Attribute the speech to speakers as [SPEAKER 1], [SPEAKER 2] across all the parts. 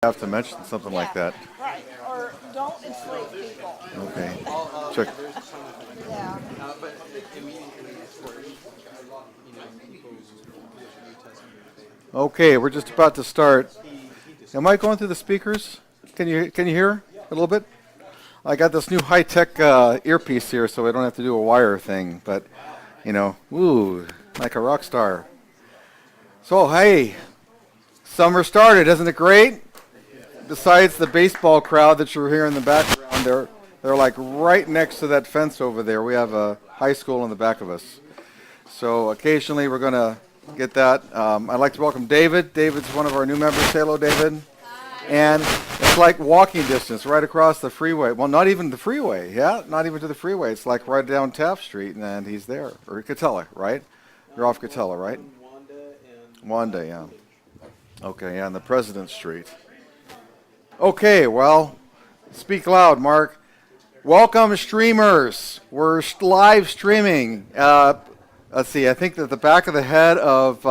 [SPEAKER 1] have to mention something like that.
[SPEAKER 2] Right, or don't enslave people.
[SPEAKER 1] Okay. Check.
[SPEAKER 2] Yeah.
[SPEAKER 3] But immediately for people
[SPEAKER 1] Okay, we're just about to start. Am I going through the speakers? Can you hear a little bit? I got this new high-tech earpiece here, so I don't have to do a wire thing. But ooh, like a rock star. So hey, summer started, isn't it great? Besides the baseball crowd that you're here in the background, they're like right next to that fence over there. We have a high school in the back of us. So occasionally we're going to get that. I'd like to welcome David. David's one of our new members. Say hello, David. Hi. And it's like walking distance right across the freeway. Well, not even the freeway. Yeah, not even to the freeway. It's like right down Taft Street, and he's there. Or Catella, right? You're off Catella, right? Wanda, yeah. Okay, yeah, on the President Street. Okay, well, speak loud, Mark. Welcome, streamers. We're live streaming. Let's see, I think that the back of the head of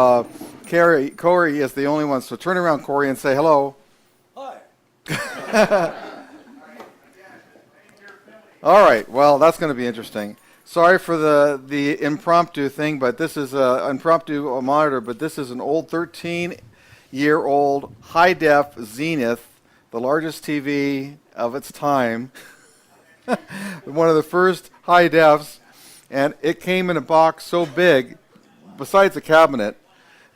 [SPEAKER 1] Corey is the only one. So turn around, Corey, and say hello. Hi. All right, well, that's going to be interesting. Sorry for the impromptu thing, but this is an impromptu monitor, but this is an old 13-year-old high-def Zenith, the largest TV of its time, one of the first high defs, and it came in a box so big, besides the cabinet,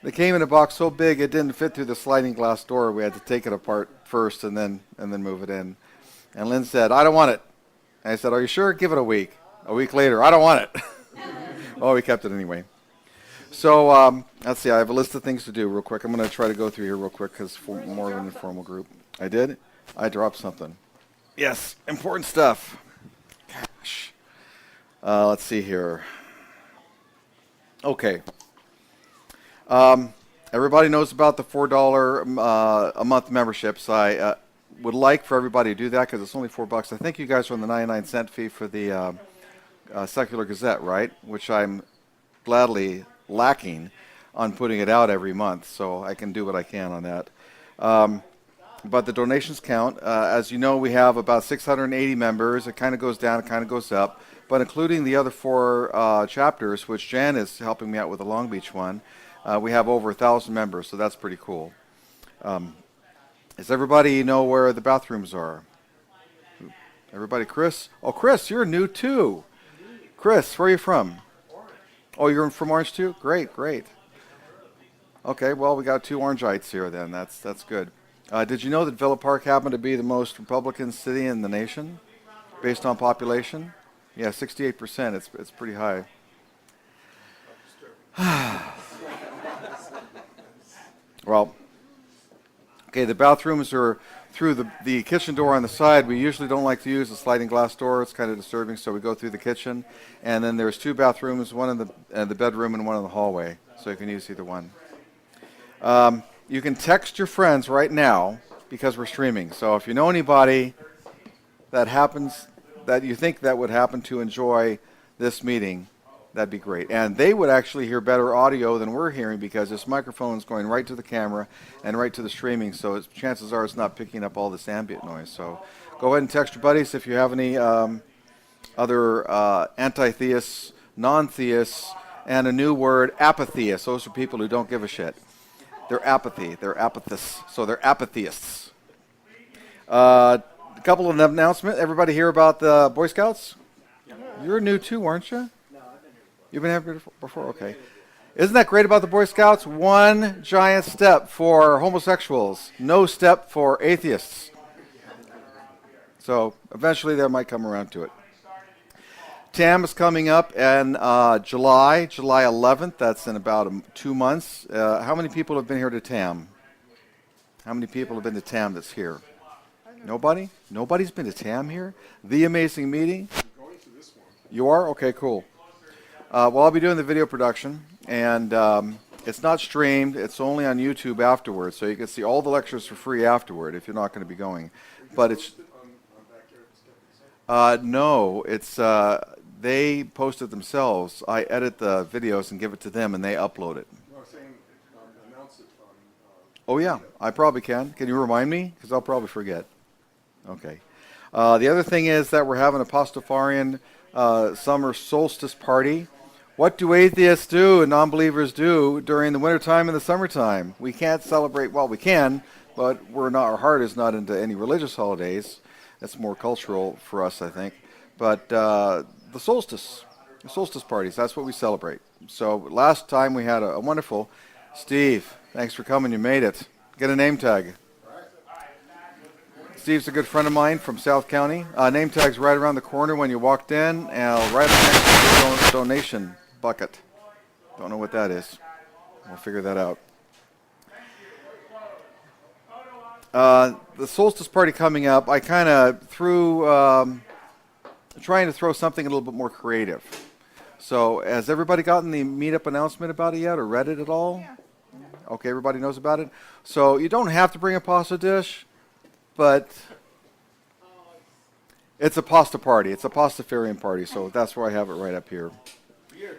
[SPEAKER 1] it came in a box so big it didn't fit through the sliding glass door. We had to take it apart first and then move it in. And Lynn said, "I don't want it." And I said, "Are you sure? Give it a week." A week later, "I don't want it." Well, we kept it anyway. So let's see, I have a list of things to do real quick. I'm going to try to go through here real quick because for more of an informal group. I did? I dropped something. Yes, important stuff. Gosh. Let's see here. Okay. Everybody knows about the $4 a month memberships. I would like for everybody to do that because it's only $4. I think you guys are on the 99-cent fee for the Secular Gazette, right? Which I'm gladly lacking on putting it out every month, so I can do what I can on that. But the donations count. As you know, we have about 680 members. It kind of goes down, it kind of goes up. But including the other four chapters, which Jan is helping me out with the Long Beach one, we have over 1,000 members, so that's pretty cool. Does everybody know where the bathrooms are? Everybody? Chris? Oh, Chris, you're new too. Chris, where are you from? Orange. Oh, you're from Orange too? Great, great. Okay, well, we got two Orangites here then. That's good. Did you know that Villa Park happened to be the most Republican city in the nation, based on population? Yeah, 68%. It's pretty high. Well, okay, the bathrooms are through the kitchen door on the side. We usually don't like to use the sliding glass door. It's kind of disturbing, so we go through the kitchen. And then there's two bathrooms, one in the bedroom and one in the hallway, so you can use either one. You can text your friends right now because we're streaming. So if you know anybody that you think that would happen to enjoy this meeting, that'd be great. And they would actually hear better audio than we're hearing because this microphone is going right to the camera and right to the streaming. So chances are it's not picking up all this ambient noise. So go ahead and text your buddies if you have any other anti-theists, non-theists, and a new word, apatheists. Those are people who don't give a shit. They're apathy. They're apathists. So they're apatheists. A couple of announcements. Everybody hear about the Boy Scouts? You're new too, weren't you?
[SPEAKER 3] No, I've been here before.
[SPEAKER 1] You've been here before? Okay. Isn't that great about the Boy Scouts? One giant step for homosexuals. No step for atheists. So eventually they might come around to it. TAM is coming up in July 11th. That's in about 2 months. How many people have been here to TAM? How many people have been to TAM that's here? Nobody? Nobody's been to TAM here? The amazing meeting?
[SPEAKER 4] I'm going to this one.
[SPEAKER 1] You are? Okay, cool. Well, I'll be doing the video production, and it's not streamed. It's only on YouTube afterwards, so you can see all the lectures for free afterward if you're not going to be going. But it's... no, it's... they post it themselves. I edit the videos and give it to them, and they upload it.
[SPEAKER 4] No, I'm saying announce it on
[SPEAKER 1] Oh, yeah, I probably can. Can you remind me? Because I'll probably forget. Okay. The other thing is that we're having a Pastafarian summer solstice party. What do atheists do and non-believers do during the wintertime and the summertime? We can't celebrate, well, we can, but we're not. Our heart is not into any religious holidays. That's more cultural for us, I think. But the solstice parties, that's what we celebrate. So last time we had a wonderful, Steve, thanks for coming, you made it. Get a name tag. Steve's a good friend of mine from South County. Name tag's right around the corner when you walked in, and right next to the donation bucket. Don't know what that is. We'll figure that out. The solstice party coming up, I kind of threw, trying to throw something a little bit more creative. So has everybody gotten the meetup announcement about it yet or read it at all?
[SPEAKER 2] Yeah.
[SPEAKER 1] Okay, everybody knows about it. So you don't have to bring a pasta dish, but it's a pasta party. It's a pastafarian party, so that's why I have it right up here.
[SPEAKER 3] Beer,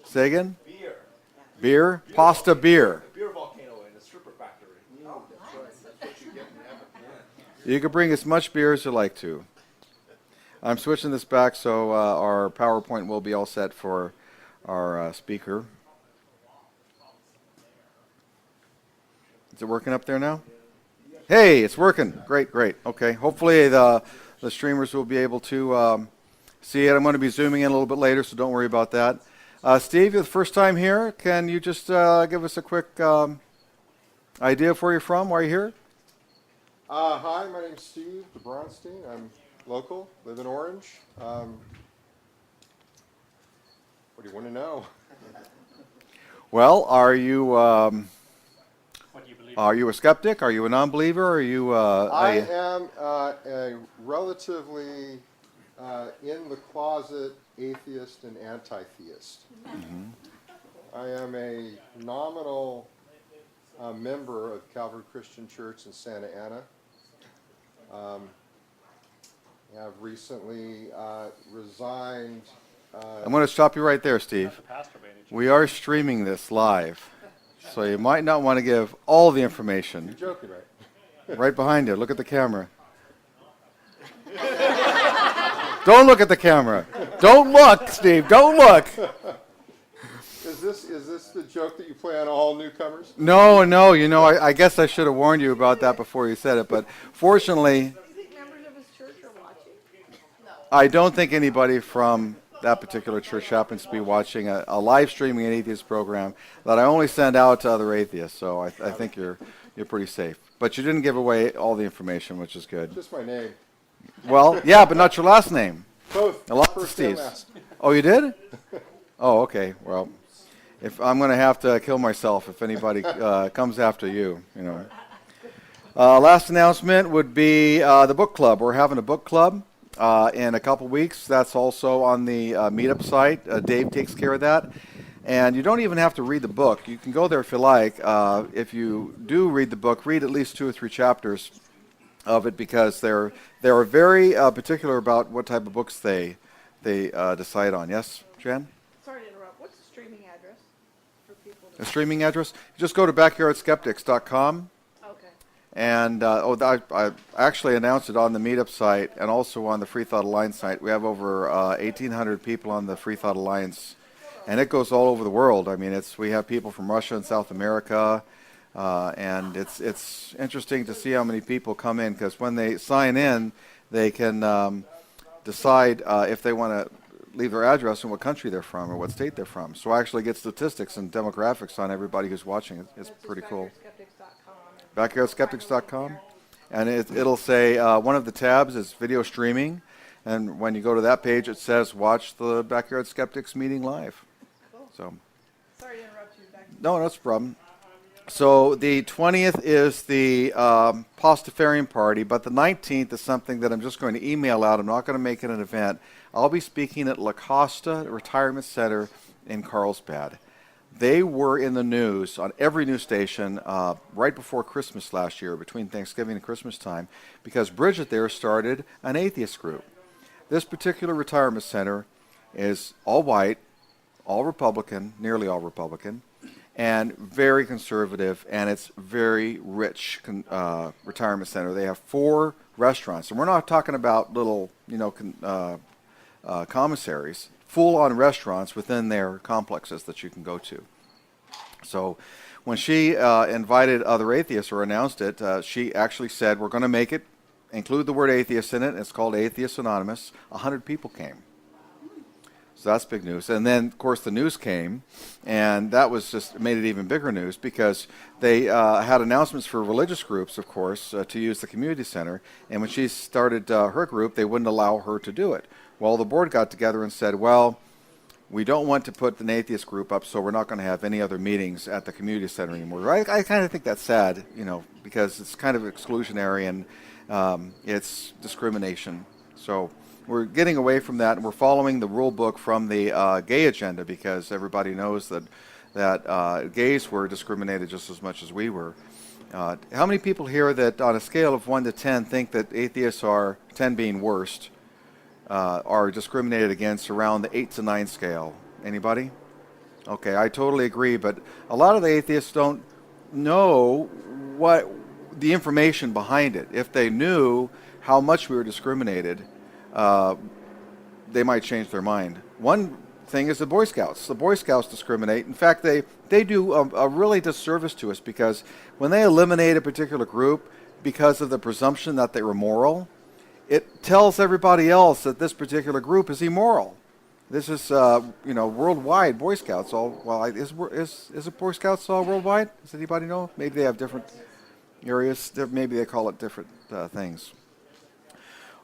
[SPEAKER 1] Say again?
[SPEAKER 3] beer.
[SPEAKER 1] Beer? Pasta beer.
[SPEAKER 3] Beer volcano in a stripper factory. Oh, that's right. That's what you get in heaven. Yeah.
[SPEAKER 1] You can bring as much beer as you like to. I'm switching this back so our PowerPoint will be all set for our speaker. Is it working up there now? Hey, it's working. Great, great. Okay. Hopefully the streamers will be able to see it. I'm going to be zooming in a little bit later, so don't worry about that. Steve, you're the first time here. Can you just give us a quick idea of where you're from, why you're here?
[SPEAKER 4] Hi, my name's Steve Bronstein. I'm local, live in Orange. What do you want to know?
[SPEAKER 1] Well, are you a skeptic? Are you a non-believer? Are you
[SPEAKER 4] I am a relatively in the closet atheist and anti-theist.
[SPEAKER 1] Mhm.
[SPEAKER 4] I am a nominal member of Calvary Christian Church in Santa Ana. I've recently resigned.
[SPEAKER 1] I'm going to stop you right there, Steve. We are streaming this live, so you might not want to give all the information.
[SPEAKER 4] You're joking, right?
[SPEAKER 1] Right behind you. Look at the camera. Don't look at the camera. Don't look, Steve. Don't look.
[SPEAKER 4] Is this the joke that you play on all newcomers?
[SPEAKER 1] No. You know, I guess I should have warned you about that before you said it. But fortunately,
[SPEAKER 2] Do you think members of his church are watching? No.
[SPEAKER 1] I don't think anybody from that particular church happens to be watching a live streaming an atheist program that I only send out to other atheists. So I think you're pretty safe. But you didn't give away all the information, which is good.
[SPEAKER 4] Just my name.
[SPEAKER 1] Well, yeah, but not your last name.
[SPEAKER 4] Both.
[SPEAKER 1] A lot of
[SPEAKER 4] First and
[SPEAKER 1] Steves.
[SPEAKER 4] last.
[SPEAKER 1] Oh, you did? Oh, okay. Well, if I'm going to have to kill myself if anybody comes after you, you know. Last announcement would be the book club. We're having a book club in a couple weeks. That's also on the meetup site. Dave takes care of that. And you don't even have to read the book. You can go there if you like. If you do read the book, read at least 2 or 3 chapters of it because they're very particular about what type of books they decide on. Yes, Jen?
[SPEAKER 2] Sorry to interrupt. What's the streaming address for people to...
[SPEAKER 1] A streaming address? Just go to backyardskeptics.com.
[SPEAKER 2] Okay.
[SPEAKER 1] And I actually announced it on the meetup site and also on the Free Thought Alliance site. We have over 1,800 people on the Free Thought Alliance, and it goes all over the world. I mean, we have people from Russia and South America, and it's interesting to see how many people come in because when they sign in, they can decide if they want to leave their address and what country they're from or what state they're from. So I actually get statistics and demographics on everybody who's watching. It's pretty cool. Backyardskeptics.com, and it'll say one of the tabs is video streaming, and when you go to that page, it says watch the Backyard Skeptics meeting live.
[SPEAKER 2] Cool.
[SPEAKER 1] So,
[SPEAKER 2] Sorry to interrupt you. Back.
[SPEAKER 1] no, that's a problem. So the 20th is the Pastafarian party, but the 19th is something that I'm just going to email out. I'm not going to make it an event. I'll be speaking at La Costa Retirement Center in Carlsbad. They were in the news on every news station right before Christmas last year, between Thanksgiving and Christmas time, because Bridget there started an atheist group. This particular retirement center is all white, all Republican, nearly all Republican, and very conservative, and it's very rich retirement center. They have 4 restaurants, and we're not talking about little, commissaries, full-on restaurants within their complexes that you can go to. So when she invited other atheists or announced it, she actually said, we're going to make it, include the word atheist in it. It's called Atheists Anonymous. 100 people came. So that's big news. And then, of course, the news came, and that was just made it even bigger news because they had announcements for religious groups, of course, to use the community center. And when she started her group, they wouldn't allow her to do it. Well, the board got together and said, well, we don't want to put an atheist group up, so we're not going to have any other meetings at the community center anymore. I kind of think that's sad, because it's kind of exclusionary and it's discrimination. So we're getting away from that, and we're following the rule book from the gay agenda because everybody knows that gays were discriminated just as much as we were. How many people here that on a scale of 1 to 10 think that atheists are, 10 being worst, are discriminated against around the 8 to 9 scale? Anybody? Okay, I totally agree, but a lot of the atheists don't know what the information behind it. If they knew how much we were discriminated, they might change their mind. One thing is the Boy Scouts. The Boy Scouts discriminate. In fact, they do a really disservice to us because when they eliminate a particular group because of the presumption that they were moral, it tells everybody else that this particular group is immoral. This is, worldwide Boy Scouts. Is it Boy Scouts all worldwide? Does anybody know? Maybe they have different areas. Maybe they call it different things.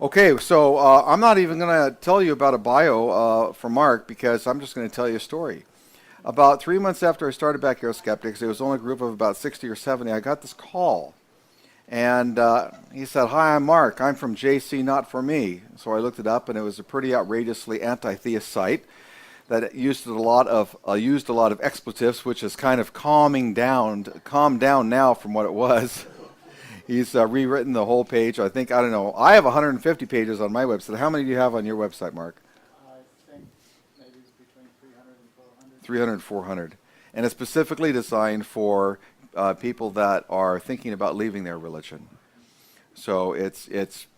[SPEAKER 1] Okay, so I'm not even going to tell you about a bio for Mark because I'm just going to tell you a story. About 3 months after I started Backyard Skeptics, it was only a group of about 60 or 70, I got this call. And he said, "Hi, I'm Mark. I'm from JC Not For Me." So I looked it up, and it was a pretty outrageously anti-theist site that used a lot of expletives, which is kind of calmed down now from what it was. He's rewritten the whole page. I don't know. I have 150 pages on my website. How many do you have on your website, Mark?
[SPEAKER 5] I think maybe it's between 300 and 400.
[SPEAKER 1] 300 and 400. And it's specifically designed for people that are thinking about leaving their religion. So it's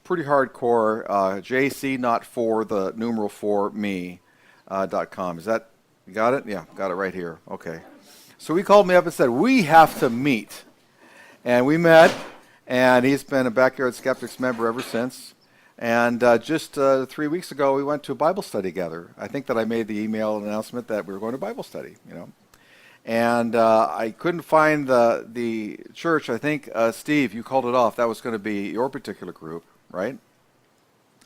[SPEAKER 1] pretty hardcore. JC Not For the numeral 4 me.com. Is that, you got it? Yeah, got it right here. Okay. So he called me up and said, we have to meet. And we met, and he's been a Backyard Skeptics member ever since. And just 3 weeks ago, we went to a Bible study together. I think that I made the email announcement that we were going to Bible study, And I couldn't find the church. I think, Steve, you called it off. That was going to be your particular group, right?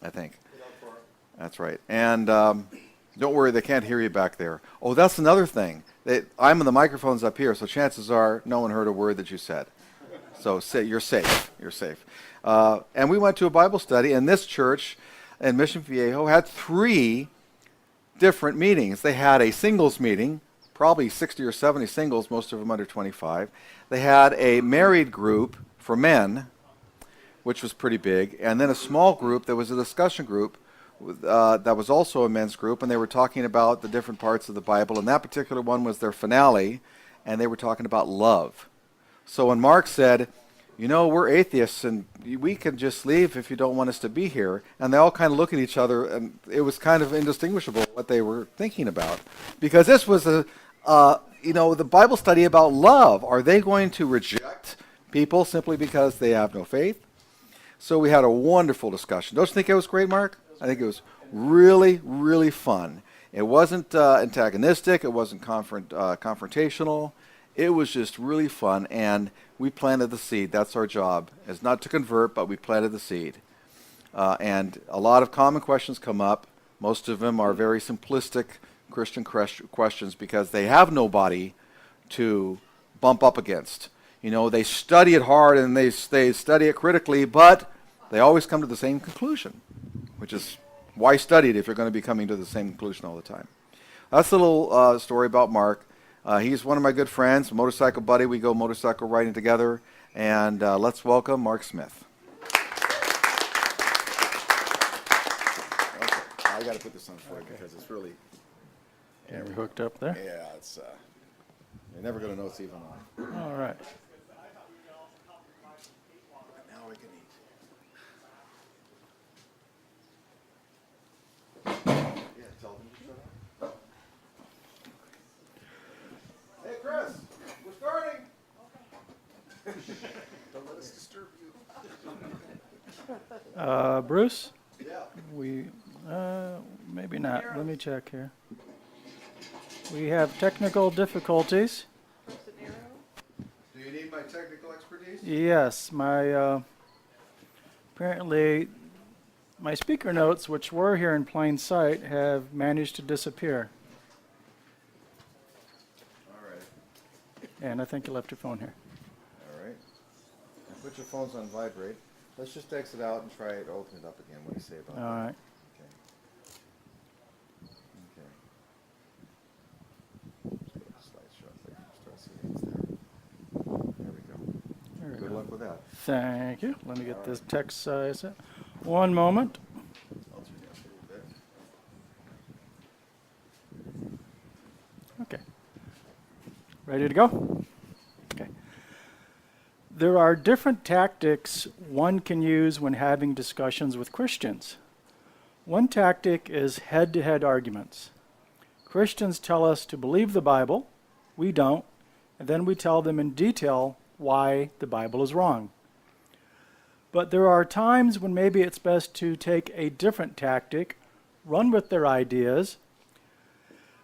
[SPEAKER 1] I think. That's right. And don't worry, they can't hear you back there. Oh, that's another thing. I'm on the microphones up here, so chances are no one heard a word that you said. So you're safe. You're safe. And we went to a Bible study, and this church in Mission Viejo had 3 different meetings. They had a singles meeting, probably 60 or 70 singles, most of them under 25. They had a married group for men, which was pretty big, and then a small group that was a discussion group that was also a men's group, and they were talking about the different parts of the Bible, and that particular one was their finale, and they were talking about love. So when Mark said, we're atheists, and we can just leave if you don't want us to be here, and they all kind of look at each other, and it was kind of indistinguishable what they were thinking about, because this was the Bible study about love. Are they going to reject people simply because they have no faith? So we had a wonderful discussion. Don't you think it was great, Mark? I think it was really, really fun. It wasn't antagonistic. It wasn't confrontational. It was just really fun, and we planted the seed. That's our job, is not to convert, but we planted the seed. And a lot of common questions come up. Most of them are very simplistic Christian questions because they have nobody to bump up against. They study it hard and they study it critically, but they always come to the same conclusion, which is why study it if you're going to be coming to the same conclusion all the time. That's a little story about Mark. He's one of my good friends, a motorcycle buddy. We go motorcycle riding together, and let's welcome Mark Smith. Okay. I got to put this on for you because it's really...
[SPEAKER 5] Yeah, we're hooked up there.
[SPEAKER 1] Yeah, it's... You're never going to know it's even on.
[SPEAKER 5] All right.
[SPEAKER 1] Now we can eat. Yeah, tell them to shut up. Hey, Chris, we're starting. Don't let us disturb you.
[SPEAKER 5] Bruce?
[SPEAKER 1] Yeah.
[SPEAKER 5] Maybe not. Let me check here. We have technical difficulties.
[SPEAKER 2] Press an arrow.
[SPEAKER 1] Do you need my technical expertise?
[SPEAKER 5] Yes, my apparently my speaker notes, which were here in plain sight, have managed to disappear.
[SPEAKER 1] All right.
[SPEAKER 5] And I think you left your phone here.
[SPEAKER 1] All right. Now put your phones on vibrate. Let's just exit out and try it. Open it up again. What do you say about
[SPEAKER 5] All
[SPEAKER 1] that?
[SPEAKER 5] right.
[SPEAKER 1] Okay. Start settings there. There we go.
[SPEAKER 5] There we
[SPEAKER 1] Good
[SPEAKER 5] go.
[SPEAKER 1] luck with that.
[SPEAKER 5] Thank you. Let me get this text size up. One moment.
[SPEAKER 1] I'll turn it up a little bit.
[SPEAKER 5] Okay. Ready to go? Okay. There are different tactics one can use when having discussions with Christians. One tactic is head-to-head arguments. Christians tell us to believe the Bible, we don't, and then we tell them in detail why the Bible is wrong. But there are times when maybe it's best to take a different tactic, run with their ideas,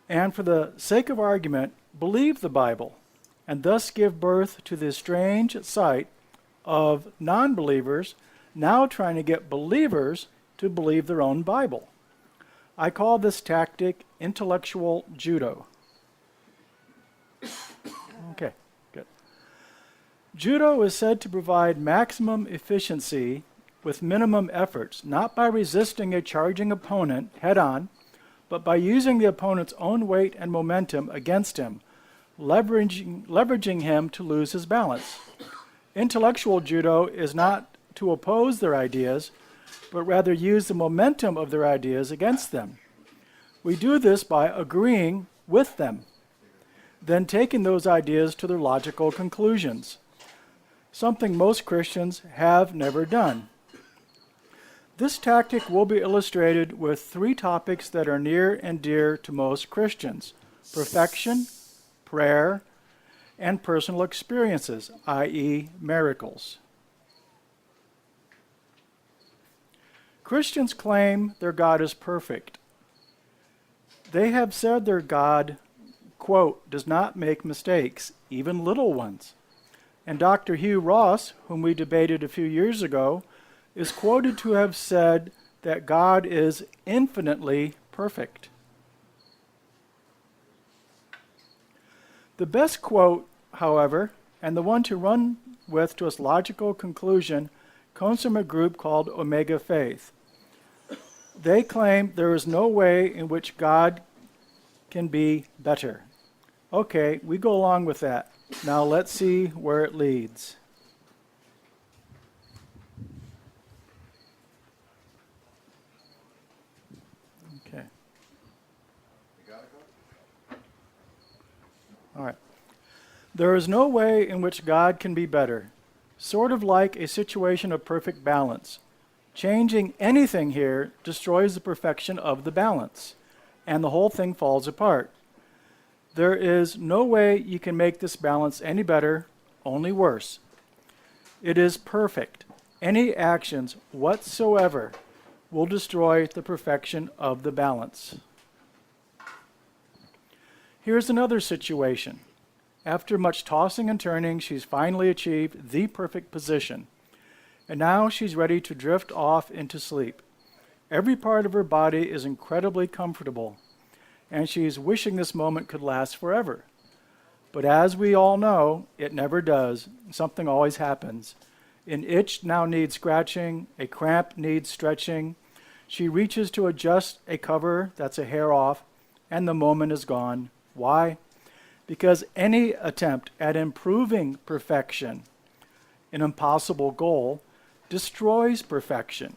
[SPEAKER 5] and for the sake of argument, believe the Bible, and thus give birth to the strange sight of non-believers now trying to get believers to believe their own Bible. I call this tactic intellectual judo. Okay, good. Judo is said to provide maximum efficiency with minimum efforts, not by resisting a charging opponent head-on, but by using the opponent's own weight and momentum against him, leveraging him to lose his balance. Intellectual judo is not to oppose their ideas, but rather use the momentum of their ideas against them. We do this by agreeing with them, then taking those ideas to their logical conclusions, something most Christians have never done. This tactic will be illustrated with three topics that are near and dear to most Christians: perfection, prayer, and personal experiences, i.e., miracles. Christians claim their God is perfect. They have said their God, quote, does not make mistakes, even little ones. And Dr. Hugh Ross, whom we debated a few years ago, is quoted to have said that God is infinitely perfect. The best quote, however, and the one to run with to its logical conclusion, comes from a group called Omega Faith. They claim there is no way in which God can be better. Okay, we go along with that. Now let's see where it leads. Okay. All right. There is no way in which God can be better. Sort of like a situation of perfect balance. Changing anything here destroys the perfection of the balance, and the whole thing falls apart. There is no way you can make this balance any better, only worse. It is perfect. Any actions whatsoever will destroy the perfection of the balance. Here's another situation. After much tossing and turning, she's finally achieved the perfect position. And now she's ready to drift off into sleep. Every part of her body is incredibly comfortable, and she's wishing this moment could last forever. But as we all know, it never does. Something always happens. An itch now needs scratching, a cramp needs stretching. She reaches to adjust a cover that's a hair off, and the moment is gone. Why? Because any attempt at improving perfection, an impossible goal, destroys perfection,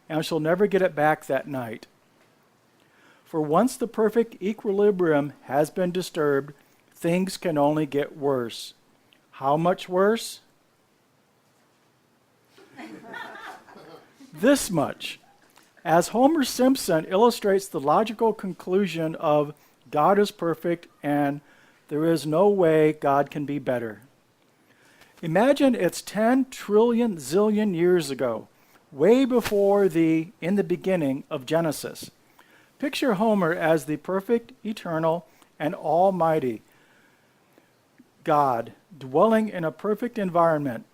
[SPEAKER 5] and she'll never get it back that night. For once the perfect equilibrium has been disturbed, things can only get worse. How much worse? This much. As Homer Simpson illustrates the logical conclusion of God is perfect and there is no way God can be better. Imagine it's 10 trillion zillion years ago, way before in the beginning of Genesis. Picture Homer as the perfect, eternal, and almighty God, dwelling in a perfect environment,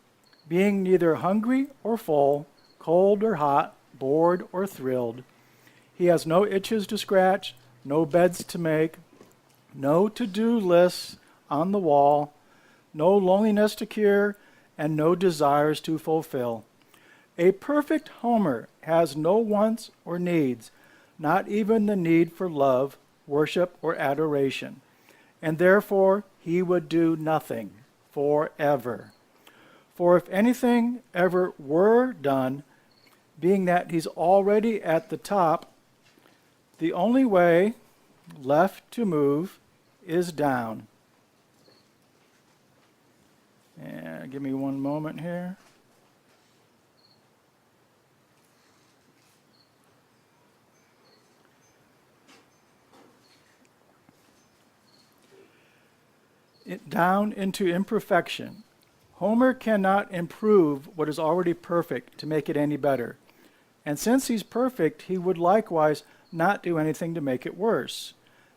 [SPEAKER 5] being neither hungry or full, cold or hot, bored or thrilled. He has no itches to scratch, no beds to make, no to-do lists on the wall, no loneliness to cure, and no desires to fulfill. A perfect Homer has no wants or needs, not even the need for love, worship, or adoration, and therefore he would do nothing forever. For if anything ever were done, being that he's already at the top, the only way left to move is down. And give me one moment here. Down into imperfection. Homer cannot improve what is already perfect to make it any better. And since he's perfect, he would likewise not do anything to make it worse.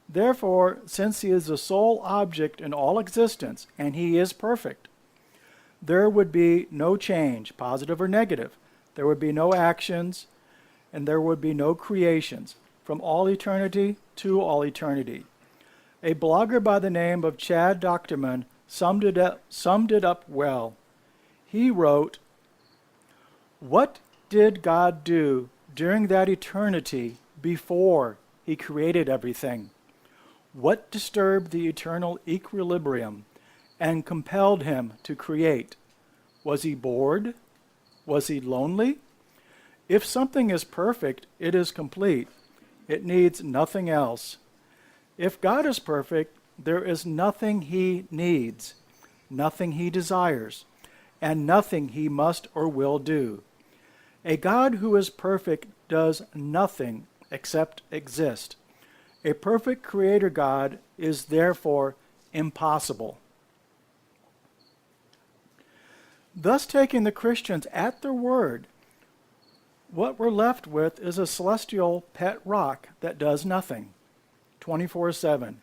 [SPEAKER 5] Therefore, since he is the sole object in all existence, and he is perfect, there would be no change, positive or negative. There would be no actions, and there would be no creations, from all eternity to all eternity. A blogger by the name of Chad Docterman summed it up well. He wrote, "What did God do during that eternity before he created everything? What disturbed the eternal equilibrium and compelled him to create? Was he bored? Was he lonely? If something is perfect, it is complete. It needs nothing else. If God is perfect, there is nothing he needs, nothing he desires, and nothing he must or will do. A God who is perfect does nothing except exist. A perfect creator God is therefore impossible." Thus, taking the Christians at their word, what we're left with is a celestial pet rock that does nothing, 24/7.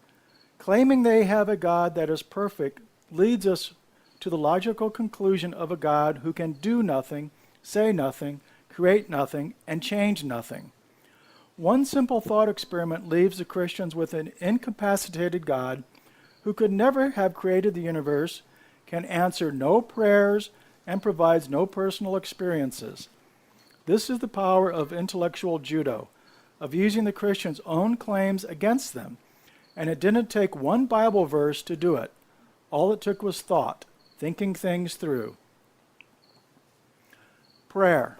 [SPEAKER 5] Claiming they have a God that is perfect leads us to the logical conclusion of a God who can do nothing, say nothing, create nothing, and change nothing. One simple thought experiment leaves the Christians with an incapacitated God who could never have created the universe, can answer no prayers, and provides no personal experiences. This is the power of intellectual judo, of using the Christians' own claims against them, and it didn't take one Bible verse to do it. All it took was thought, thinking things through. Prayer.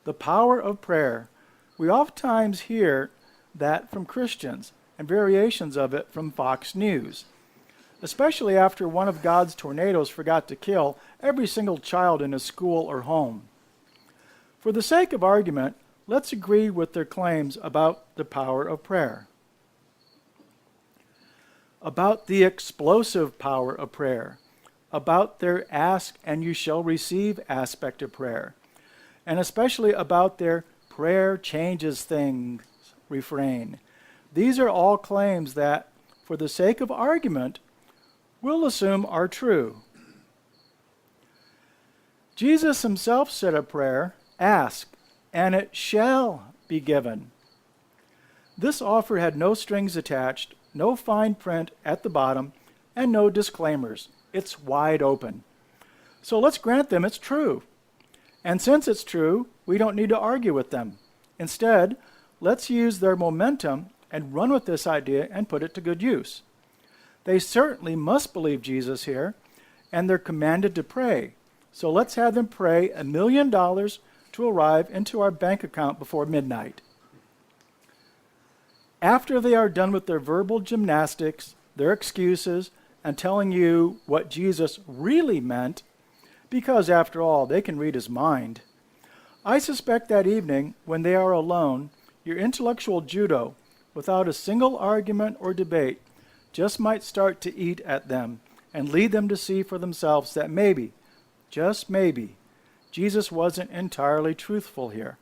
[SPEAKER 5] The power of prayer. We oftentimes hear that from Christians and variations of it from Fox News, especially after one of God's tornadoes forgot to kill every single child in a school or home. For the sake of argument, let's agree with their claims about the power of prayer, about the explosive power of prayer, about their ask and you shall receive aspect of prayer, and especially about their prayer changes things refrain. These are all claims that, for the sake of argument, we'll assume are true. Jesus himself said a prayer, "Ask, and it shall be given." This offer had no strings attached, no fine print at the bottom, and no disclaimers. It's wide open. So let's grant them it's true. And since it's true, we don't need to argue with them. Instead, let's use their momentum and run with this idea and put it to good use. They certainly must believe Jesus here, and they're commanded to pray. So let's have them pray $1 million to arrive into our bank account before midnight. After they are done with their verbal gymnastics, their excuses, and telling you what Jesus really meant, because after all, they can read his mind. I suspect that evening, when they are alone, your intellectual judo, without a single argument or debate, just might start to eat at them and lead them to see for themselves that maybe, just maybe, Jesus wasn't entirely truthful here.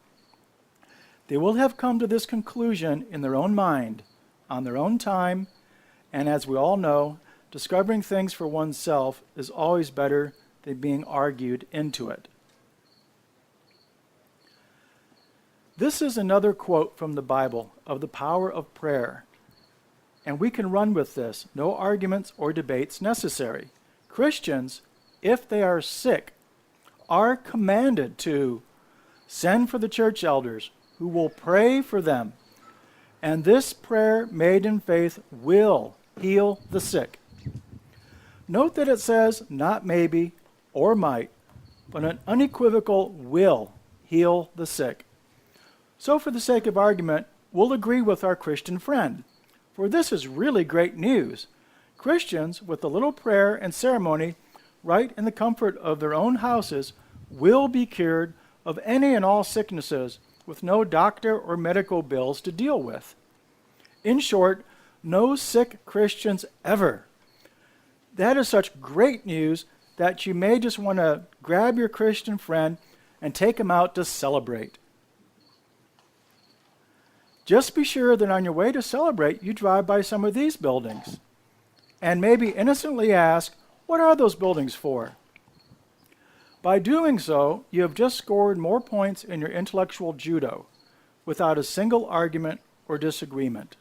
[SPEAKER 5] They will have come to this conclusion in their own mind, on their own time, and as we all know, discovering things for oneself is always better than being argued into it. This is another quote from the Bible of the power of prayer. And we can run with this. No arguments or debates necessary. Christians, if they are sick, are commanded to send for the church elders who will pray for them. And this prayer made in faith will heal the sick. Note that it says not maybe or might, but an unequivocal will heal the sick. So for the sake of argument, we'll agree with our Christian friend, for this is really great news. Christians, with a little prayer and ceremony, right in the comfort of their own houses, will be cured of any and all sicknesses with no doctor or medical bills to deal with. In short, no sick Christians ever. That is such great news that you may just want to grab your Christian friend and take him out to celebrate. Just be sure that on your way to celebrate, you drive by some of these buildings and maybe innocently ask, what are those buildings for? By doing so, you have just scored more points in your intellectual judo without a single argument or disagreement.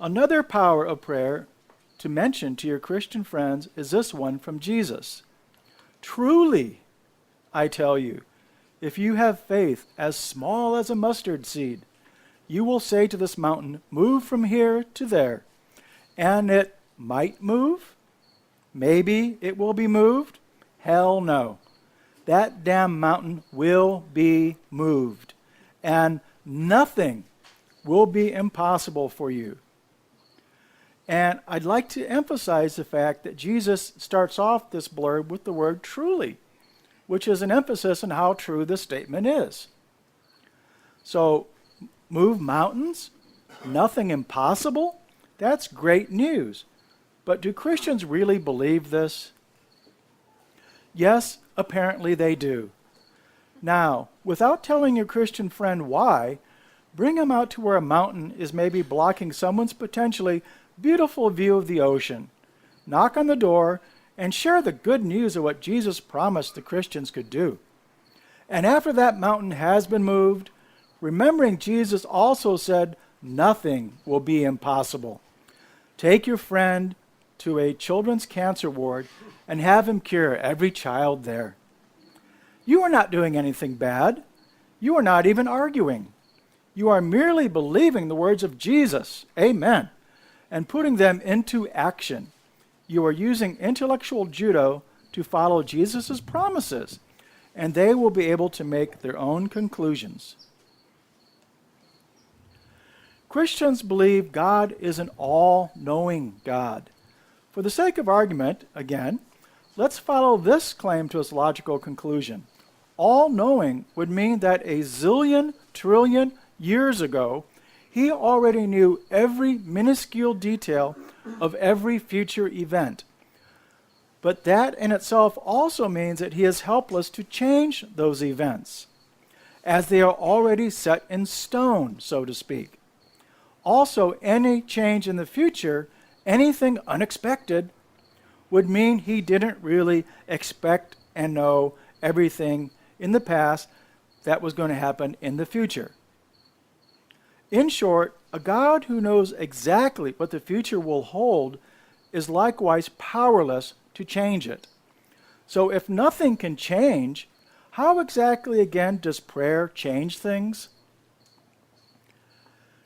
[SPEAKER 5] Another power of prayer to mention to your Christian friends is this one from Jesus. Truly, I tell you, if you have faith as small as a mustard seed, you will say to this mountain, move from here to there, and it might move. Maybe it will be moved. Hell no. That damn mountain will be moved, and nothing will be impossible for you. And I'd like to emphasize the fact that Jesus starts off this blurb with the word truly, which is an emphasis on how true this statement is. So, move mountains? Nothing impossible? That's great news. But do Christians really believe this? Yes, apparently they do. Now, without telling your Christian friend why, bring him out to where a mountain is maybe blocking someone's potentially beautiful view of the ocean. Knock on the door and share the good news of what Jesus promised the Christians could do. And after that mountain has been moved, remembering Jesus also said, nothing will be impossible. Take your friend to a children's cancer ward and have him cure every child there. You are not doing anything bad. You are not even arguing. You are merely believing the words of Jesus, amen, and putting them into action. You are using intellectual judo to follow Jesus' promises, and they will be able to make their own conclusions. Christians believe God is an all-knowing God. For the sake of argument, again, let's follow this claim to its logical conclusion. All-knowing would mean that a zillion, trillion years ago, he already knew every minuscule detail of every future event. But that in itself also means that he is helpless to change those events, as they are already set in stone, so to speak. Also, any change in the future, anything unexpected, would mean he didn't really expect and know everything in the past that was going to happen in the future. In short, a God who knows exactly what the future will hold is likewise powerless to change it. So if nothing can change, how exactly again does prayer change things?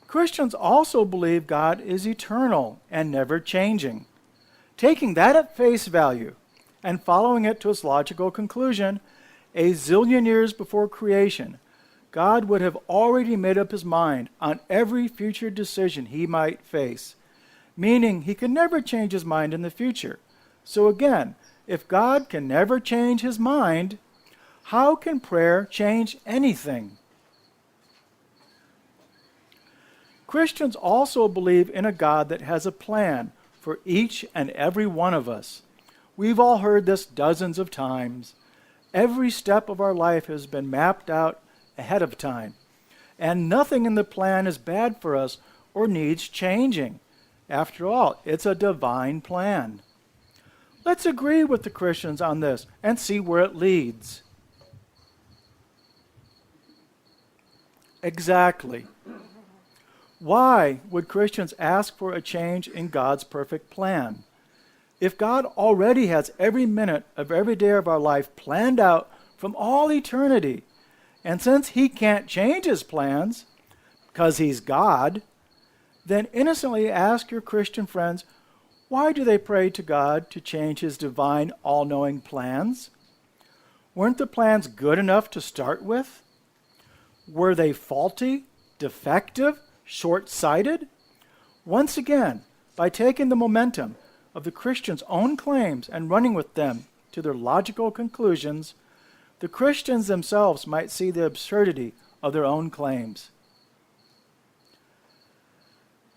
[SPEAKER 5] Christians also believe God is eternal and never changing. Taking that at face value and following it to its logical conclusion, a zillion years before creation, God would have already made up his mind on every future decision he might face. meaning he can never change his mind in the future. So again, if God can never change his mind, how can prayer change anything? Christians also believe in a God that has a plan for each and every one of us. We've all heard this dozens of times. Every step of our life has been mapped out ahead of time, and nothing in the plan is bad for us or needs changing. After all, it's a divine plan. Let's agree with the Christians on this and see where it leads. Exactly. Why would Christians ask for a change in God's perfect plan? If God already has every minute of every day of our life planned out from all eternity, and since he can't change his plans because he's God, then innocently ask your Christian friends, why do they pray to God to change his divine, all-knowing plans? Weren't the plans good enough to start with? Were they faulty, defective, short-sighted? Once again, by taking the momentum of the Christians' own claims and running with them to their logical conclusions, the Christians themselves might see the absurdity of their own claims.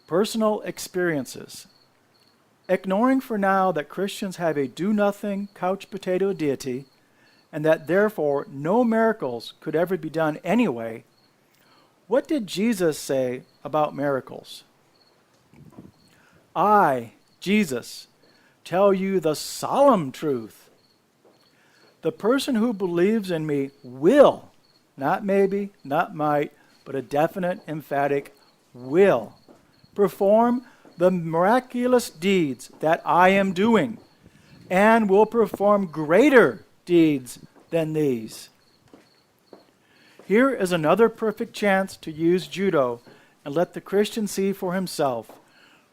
[SPEAKER 5] Personal experiences. Ignoring for now that Christians have a do-nothing, couch potato deity, and that therefore no miracles could ever be done anyway, what did Jesus say about miracles? I, Jesus, tell you the solemn truth. The person who believes in me will, not maybe, not might, but a definite, emphatic will, perform the miraculous deeds that I am doing, and will perform greater deeds than these. Here is another perfect chance to use judo and let the Christian see for himself.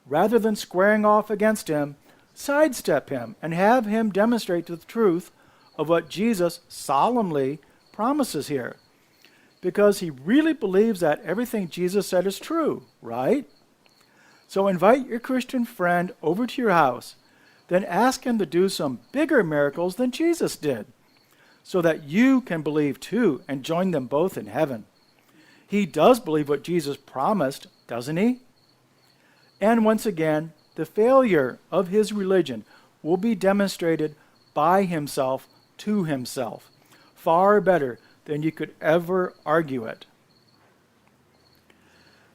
[SPEAKER 5] Rather than squaring off against him, sidestep him and have him demonstrate the truth of what Jesus solemnly promises here. Because he really believes that everything Jesus said is true, right? So invite your Christian friend over to your house, then ask him to do some bigger miracles than Jesus did, so that you can believe too and join them both in heaven. He does believe what Jesus promised, doesn't he? And once again, the failure of his religion will be demonstrated by himself to himself, far better than you could ever argue it.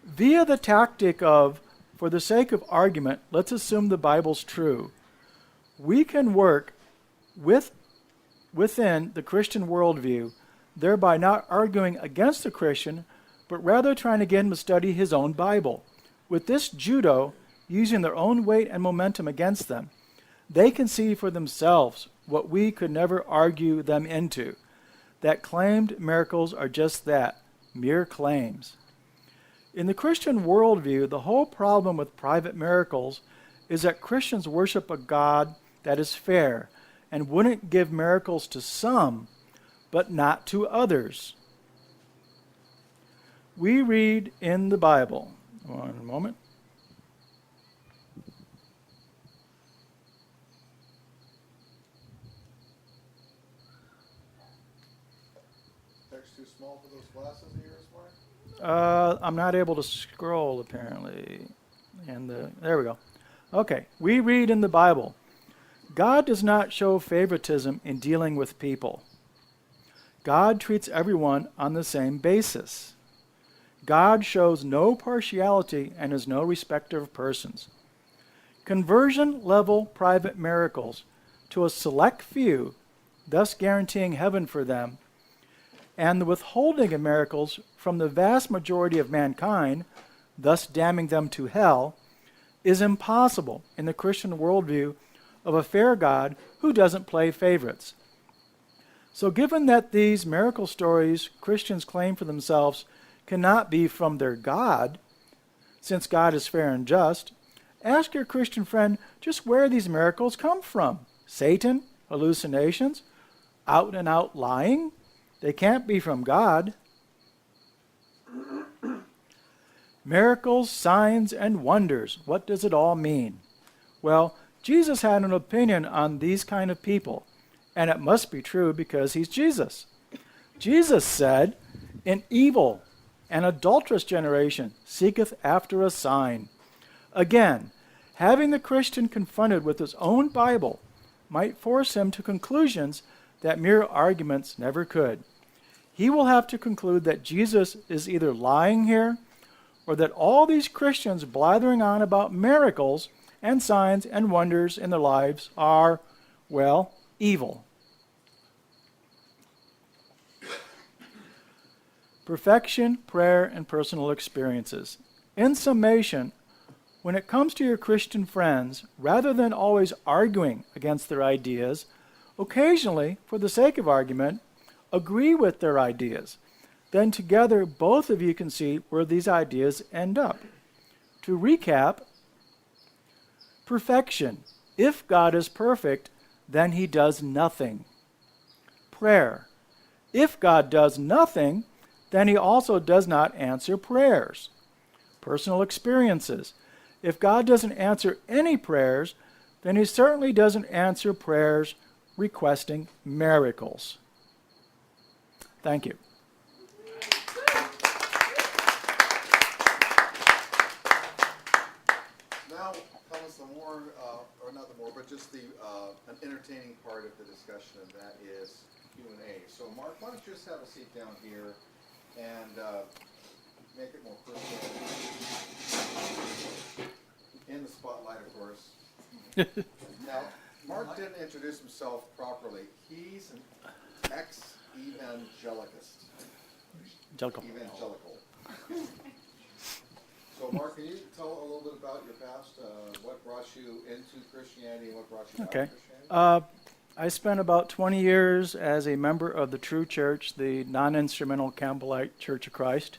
[SPEAKER 5] Via the tactic of, for the sake of argument, let's assume the Bible's true, we can work within the Christian worldview, thereby not arguing against the Christian, but rather trying to get him to study his own Bible. With this judo, using their own weight and momentum against them, they can see for themselves what we could never argue them into, that claimed miracles are just that, mere claims. In the Christian worldview, the whole problem with private miracles is that Christians worship a God that is fair and wouldn't give miracles to some, but not to others. We read in the Bible, one moment.
[SPEAKER 4] Text too small for those glasses of yours, Mark?
[SPEAKER 5] I'm not able to scroll, apparently. And there we go. Okay, we read in the Bible, God does not show favoritism in dealing with people. God treats everyone on the same basis. God shows no partiality and is no respecter of persons. Conversion-level private miracles to a select few, thus guaranteeing heaven for them, and the withholding of miracles from the vast majority of mankind, thus damning them to hell, is impossible in the Christian worldview of a fair God who doesn't play favorites. So given that these miracle stories Christians claim for themselves cannot be from their God, since God is fair and just, ask your Christian friend just where these miracles come from. Satan? Hallucinations? Out and out lying? They can't be from God. Miracles, signs, and wonders. What does it all mean? Well, Jesus had an opinion on these kind of people, and it must be true because he's Jesus. Jesus said, "An evil and adulterous generation seeketh after a sign." Again, having the Christian confronted with his own Bible might force him to conclusions that mere arguments never could. He will have to conclude that Jesus is either lying here, or that all these Christians blathering on about miracles and signs and wonders in their lives are, well, evil. Perfection, prayer, and personal experiences. In summation, when it comes to your Christian friends, rather than always arguing against their ideas, occasionally, for the sake of argument, agree with their ideas. Then together, both of you can see where these ideas end up. To recap, perfection. If God is perfect, then he does nothing. Prayer. If God does nothing, then he also does not answer prayers. Personal experiences. If God doesn't answer any prayers, then he certainly doesn't answer prayers requesting miracles. Thank you.
[SPEAKER 4] Now comes the more, or not the more, but just the an entertaining part of the discussion, and that is Q&A. So Mark, why don't you just have a seat down here and make it more personal. In the spotlight, of course. Now, Mark didn't introduce himself properly. He's an ex-evangelicist. Evangelical. So, Mark, can you tell a little bit about your past? What brought you into Christianity and what brought you out of Christianity?
[SPEAKER 5] I spent about 20 years as a member of the True Church, the non-instrumental Campbellite Church of Christ.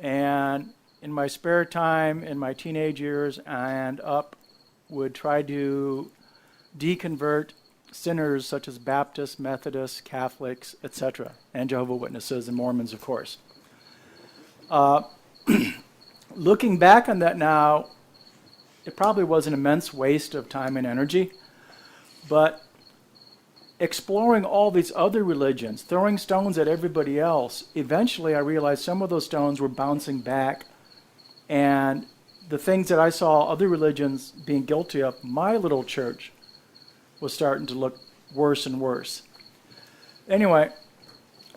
[SPEAKER 5] And in my spare time, in my teenage years and up, would try to deconvert sinners such as Baptists, Methodists, Catholics, etc., and Jehovah's Witnesses and Mormons, of course. Looking back on that now, it probably was an immense waste of time and energy, but exploring all these other religions, throwing stones at everybody else, eventually I realized some of those stones were bouncing back, and the things that I saw other religions being guilty of, my little church was starting to look worse and worse. Anyway,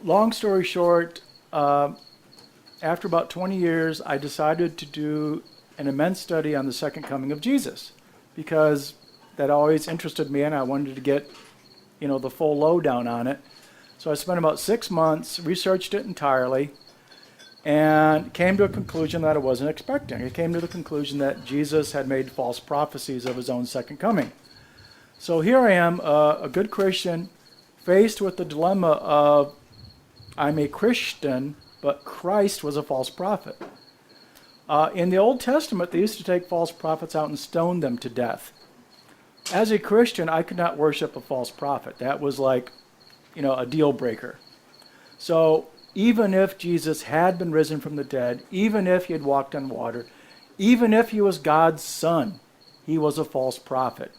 [SPEAKER 5] long story short, after about 20 years, I decided to do an immense study on the second coming of Jesus, because that always interested me and I wanted to get the full lowdown on it. So I spent about 6 months, researched it entirely, and came to a conclusion that I wasn't expecting. I came to the conclusion that Jesus had made false prophecies of his own second coming. So here I am, a good Christian, faced with the dilemma of, I'm a Christian, but Christ was a false prophet. In the Old Testament, they used to take false prophets out and stone them to death. As a Christian, I could not worship a false prophet. That was like, a deal breaker. So even if Jesus had been risen from the dead, even if he had walked on water, even if he was God's son, he was a false prophet.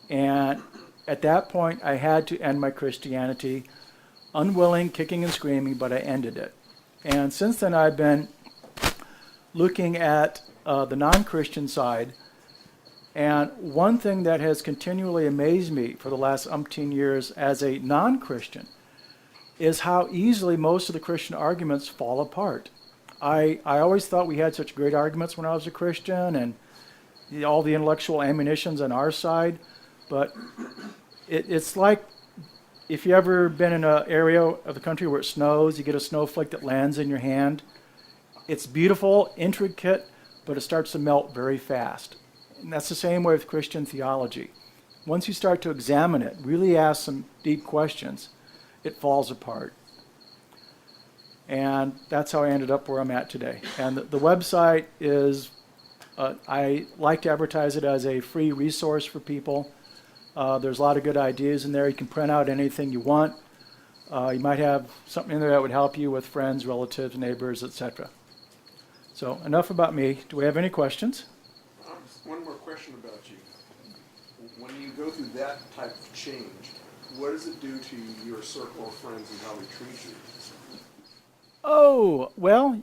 [SPEAKER 5] And at that point, I had to end my Christianity, unwilling, kicking and screaming, but I ended it. And since then, I've been looking at the non-Christian side. And one thing that has continually amazed me for the last umpteen years as a non-Christian is how easily most of the Christian arguments fall apart. I always thought we had such great arguments when I was a Christian and all the intellectual ammunitions on our side, but it's like if you ever been in an area of the country where it snows, you get a snowflake that lands in your hand. It's beautiful, intricate, but it starts to melt very fast. And that's the same way with Christian theology. Once you start to examine it, really ask some deep questions, it falls apart. And that's how I ended up where I'm at today. And the website is, I like to advertise it as a free resource for people. There's a lot of good ideas in there. You can print out anything you want. You might have something in there that would help you with friends, relatives, neighbors, etc. So enough about me. Do we have any questions?
[SPEAKER 3] One more question about you. When you go through that type of change, what does it do to your circle of friends and how they treat you?
[SPEAKER 5] Oh, well,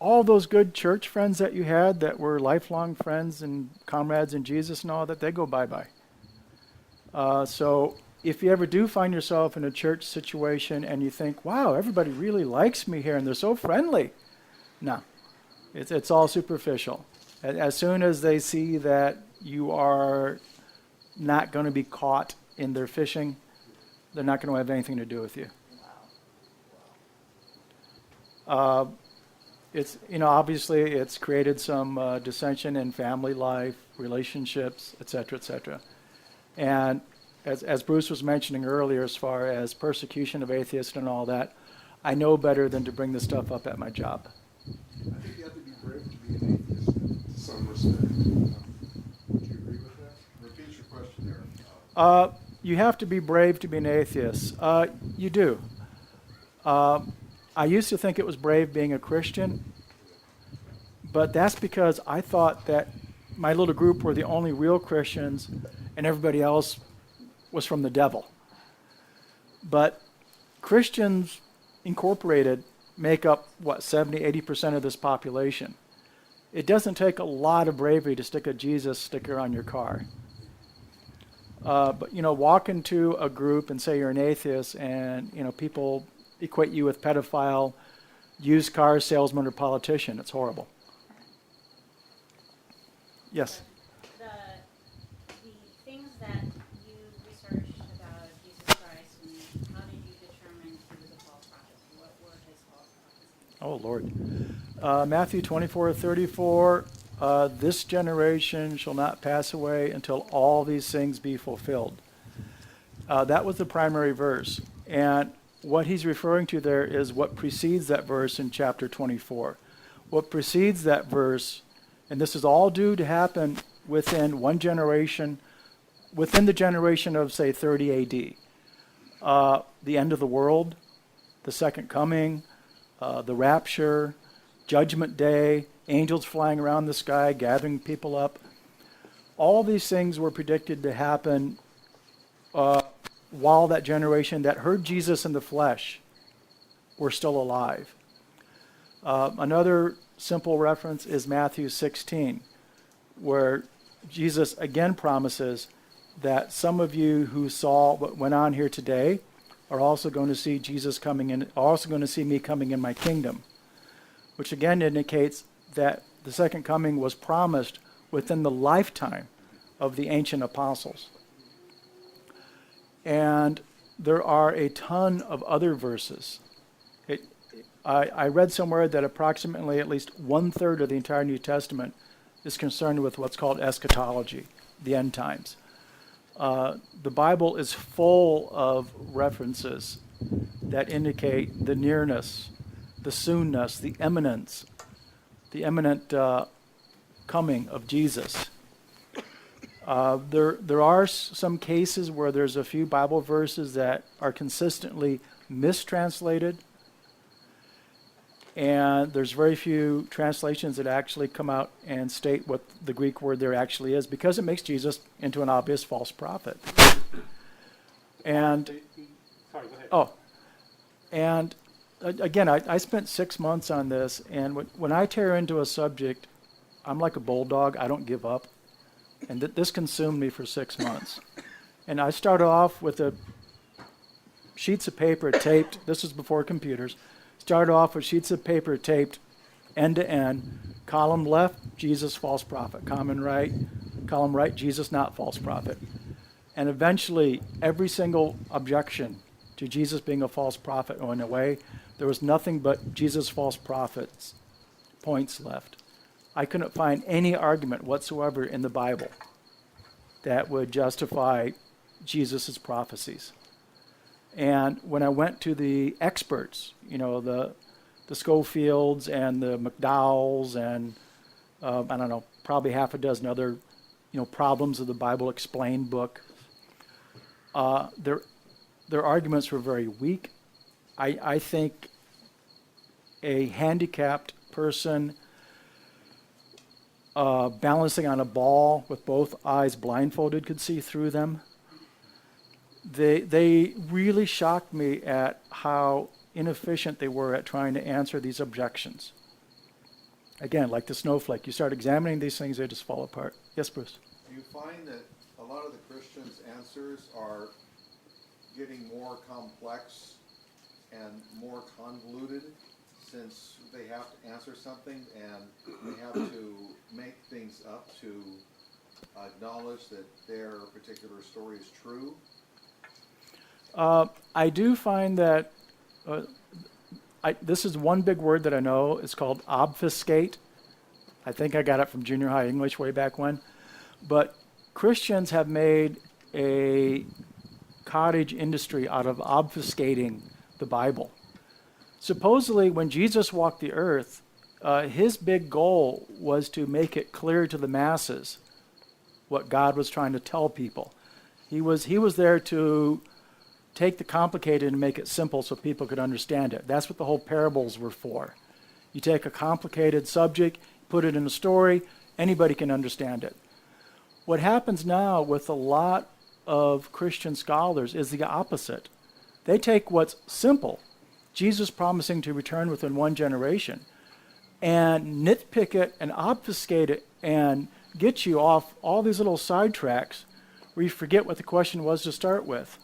[SPEAKER 5] all those good church friends that you had that were lifelong friends and comrades in Jesus and all that, they go bye-bye. So if you ever do find yourself in a church situation and you think, wow, everybody really likes me here and they're so friendly. No, it's all superficial. As soon as they see that you are not going to be caught in their fishing, they're not going to have anything to do with you. It's, obviously it's created some dissension in family life, relationships, et cetera, and as Bruce was mentioning earlier, as far as persecution of atheists and all that, I know better than to bring this stuff up at my job.
[SPEAKER 3] I think you have to be brave to be an atheist in some respect. Would you agree with that?
[SPEAKER 4] Repeat your question there.
[SPEAKER 5] You have to be brave to be an atheist. You do. I used to think it was brave being a Christian, but that's because I thought that my little group were the only real Christians and everybody else was from the devil. But Christians Incorporated make up, 70-80% of this population. It doesn't take a lot of bravery to stick a Jesus sticker on your car. But walk into a group and say you're an atheist and, people equate you with pedophile, used car salesman, or politician. It's horrible. Yes?
[SPEAKER 6] The things that you researched about Jesus Christ, and how did you determine he was a false prophet? What were his false prophecies?
[SPEAKER 5] Oh, Lord. Matthew 24:34, this generation shall not pass away until all these things be fulfilled. That was the primary verse. And what he's referring to there is what precedes that verse in chapter 24. What precedes that verse, and this is all due to happen within one generation, within the generation of, say, 30 AD. The end of the world, the second coming, the rapture, judgment day, angels flying around the sky, gathering people up. All these things were predicted to happen while that generation that heard Jesus in the flesh were still alive. Another simple reference is Matthew 16, where Jesus again promises that some of you who saw what went on here today are also going to see Jesus coming in, are also going to see me coming in my kingdom, which again indicates that the second coming was promised within the lifetime of the ancient apostles. And there are a ton of other verses. I read somewhere that approximately at least 1/3 of the entire New Testament is concerned with what's called eschatology, the end times. The Bible is full of references that indicate the nearness, the soonness, the imminence, the imminent coming of Jesus. There are some cases where there's a few Bible verses that are consistently mistranslated, and there's very few translations that actually come out and state what the Greek word there actually is, because it makes Jesus into an obvious false prophet. And
[SPEAKER 3] Sorry, go ahead.
[SPEAKER 5] oh, and again, I spent 6 months on this, and when I tear into a subject, I'm like a bulldog. I don't give up. And this consumed me for 6 months. And I started off with sheets of paper taped. This was before computers. Started off with sheets of paper taped end to end. Column left, Jesus, false prophet. Column right, Jesus, not false prophet. And eventually, every single objection to Jesus being a false prophet went away. There was nothing but Jesus, false prophets points left. I couldn't find any argument whatsoever in the Bible that would justify Jesus' prophecies. And when I went to the experts, the Schofields and the McDowells and, I don't know, probably half a dozen other, Problems of the Bible Explained book, their arguments were very weak. I think a handicapped person balancing on a ball with both eyes blindfolded could see through them. They really shocked me at how inefficient they were at trying to answer these objections. Again, like the snowflake, you start examining these things, they just fall apart. Yes, Bruce?
[SPEAKER 4] Do you find that a lot of the Christians' answers are getting more complex and more convoluted since they have to answer something and they have to make things up to acknowledge that their particular story is true?
[SPEAKER 5] I do find that this is one big word that I know. It's called obfuscate. I think I got it from junior high English way back when. But Christians have made a cottage industry out of obfuscating the Bible. Supposedly, when Jesus walked the earth, his big goal was to make it clear to the masses what God was trying to tell people. He was there to take the complicated and make it simple so people could understand it. That's what the whole parables were for. You take a complicated subject, put it in a story, anybody can understand it. What happens now with a lot of Christian scholars is the opposite. They take what's simple, Jesus promising to return within one generation, and nitpick it and obfuscate it and get you off all these little sidetracks where you forget what the question was to start with.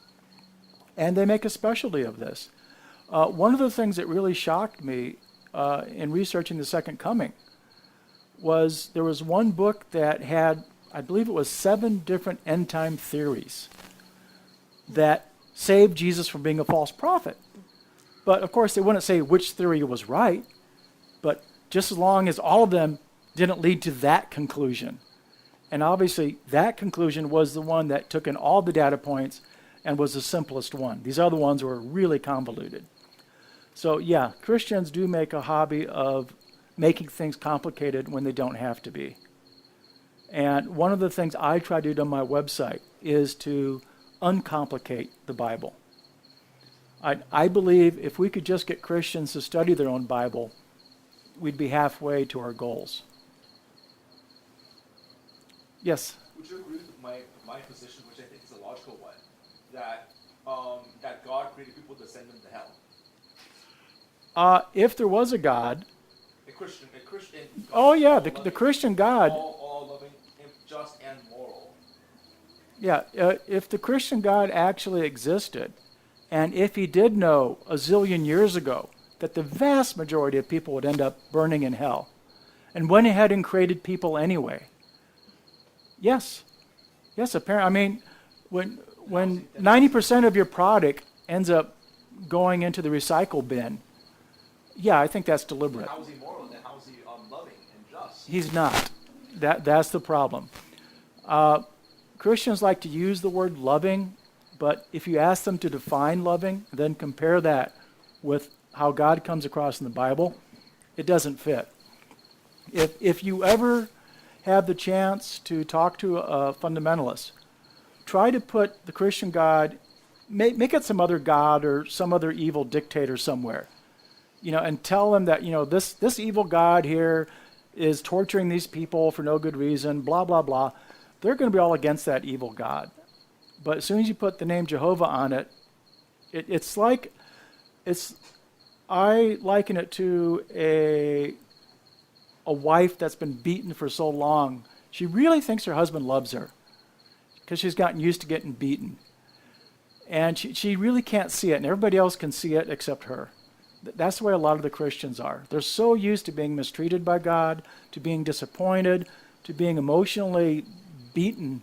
[SPEAKER 5] And they make a specialty of this. One of the things that really shocked me in researching the Second Coming was there was one book that had, I believe it was 7 different end time theories that saved Jesus from being a false prophet. But of course, they wouldn't say which theory was right, but just as long as all of them didn't lead to that conclusion. And obviously, that conclusion was the one that took in all the data points and was the simplest one. These other ones were really convoluted. So yeah, Christians do make a hobby of making things complicated when they don't have to be. And one of the things I try to do on my website is to uncomplicate the Bible. I believe if we could just get Christians to study their own Bible, we'd be halfway to our goals. Yes?
[SPEAKER 7] Would you agree with my position, which I think is a logical one, that that God created people to send them to hell?
[SPEAKER 5] If there was a God,
[SPEAKER 7] A Christian.
[SPEAKER 5] oh yeah,
[SPEAKER 7] all
[SPEAKER 5] the
[SPEAKER 7] loving,
[SPEAKER 5] Christian God,
[SPEAKER 7] all loving, and just and moral.
[SPEAKER 5] yeah, if the Christian God actually existed, and if he did know a zillion years ago that the vast majority of people would end up burning in hell, and went ahead and created people anyway, yes, apparently. I mean, when 90% of your product ends up going into the recycle bin, yeah, I think that's deliberate.
[SPEAKER 7] How is he moral? Then how is he loving and just?
[SPEAKER 5] He's not. That's the problem. Christians like to use the word loving, but if you ask them to define loving, then compare that with how God comes across in the Bible, it doesn't fit. If you ever have the chance to talk to a fundamentalist, try to put the Christian God, make it some other God or some other evil dictator somewhere, and tell them that, this evil God here is torturing these people for no good reason, blah, blah, blah. They're going to be all against that evil God. But as soon as you put the name Jehovah on it, I liken it to a wife that's been beaten for so long. She really thinks her husband loves her because she's gotten used to getting beaten. And she really can't see it, and everybody else can see it except her. That's the way a lot of the Christians are. They're so used to being mistreated by God, to being disappointed, to being emotionally beaten,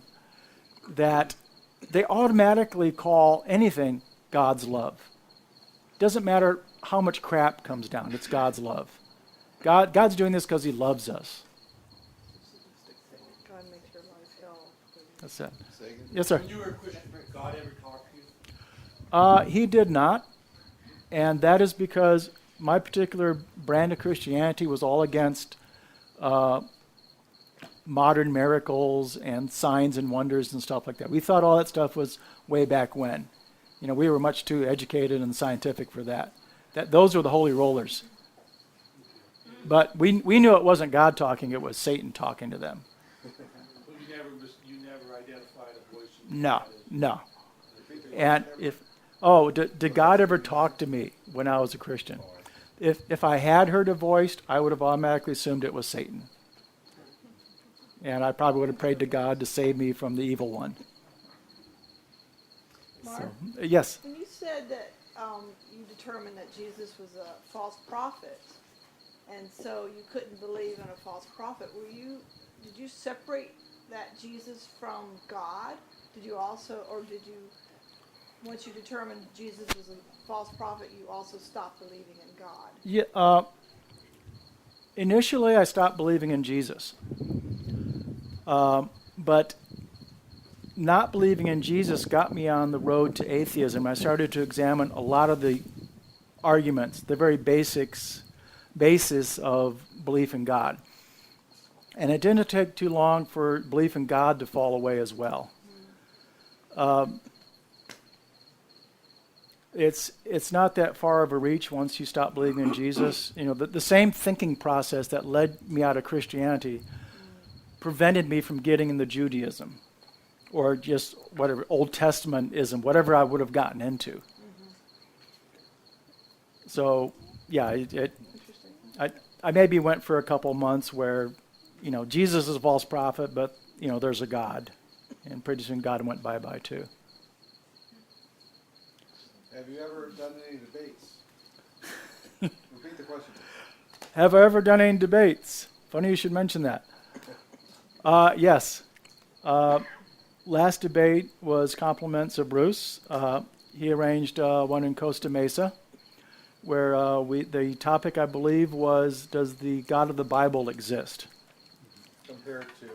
[SPEAKER 5] that they automatically call anything God's love. Doesn't matter how much crap comes down, it's God's love. God's doing this because he loves us.
[SPEAKER 2] God makes your life hell.
[SPEAKER 5] That's it.
[SPEAKER 4] Say again?
[SPEAKER 5] Yes, sir.
[SPEAKER 7] When you were a Christian, did God ever talk to you?
[SPEAKER 5] He did not, and that is because my particular brand of Christianity was all against modern miracles and signs and wonders and stuff like that. We thought all that stuff was way back when. We were much too educated and scientific for that. Those were the holy rollers. But we knew it wasn't God talking, it was Satan talking to them.
[SPEAKER 8] But you never identified a voice.
[SPEAKER 5] No, no. And did God ever talk to me when I was a Christian? If I had heard a voice, I would have automatically assumed it was Satan. And I probably would have prayed to God to save me from the evil one.
[SPEAKER 2] Mark,
[SPEAKER 5] Yes.
[SPEAKER 2] when you said that you determined that Jesus was a false prophet, and so you couldn't believe in a false prophet, did you separate that Jesus from God? Did you also, or did you, once you determined Jesus was a false prophet, you also stopped believing in God?
[SPEAKER 5] Yeah. Initially, I stopped believing in Jesus. But not believing in Jesus got me on the road to atheism. I started to examine a lot of the arguments, the very basis of belief in God. And it didn't take too long for belief in God to fall away as well. It's not that far of a reach once you stop believing in Jesus. You know, the same thinking process that led me out of Christianity prevented me from getting into Judaism or just whatever, Old Testamentism, whatever I would have gotten into. So, yeah, I maybe went for a couple months where, you know, Jesus is a false prophet, but, you know, there's a God. And pretty soon God went bye-bye too.
[SPEAKER 4] Have you ever done any debates? Repeat the question.
[SPEAKER 5] Have I ever done any debates? Funny you should mention that. Yes. Last debate was compliments of Bruce. He arranged one in Costa Mesa, where the topic, I believe, was, does the God of the Bible exist?
[SPEAKER 4] Compared to,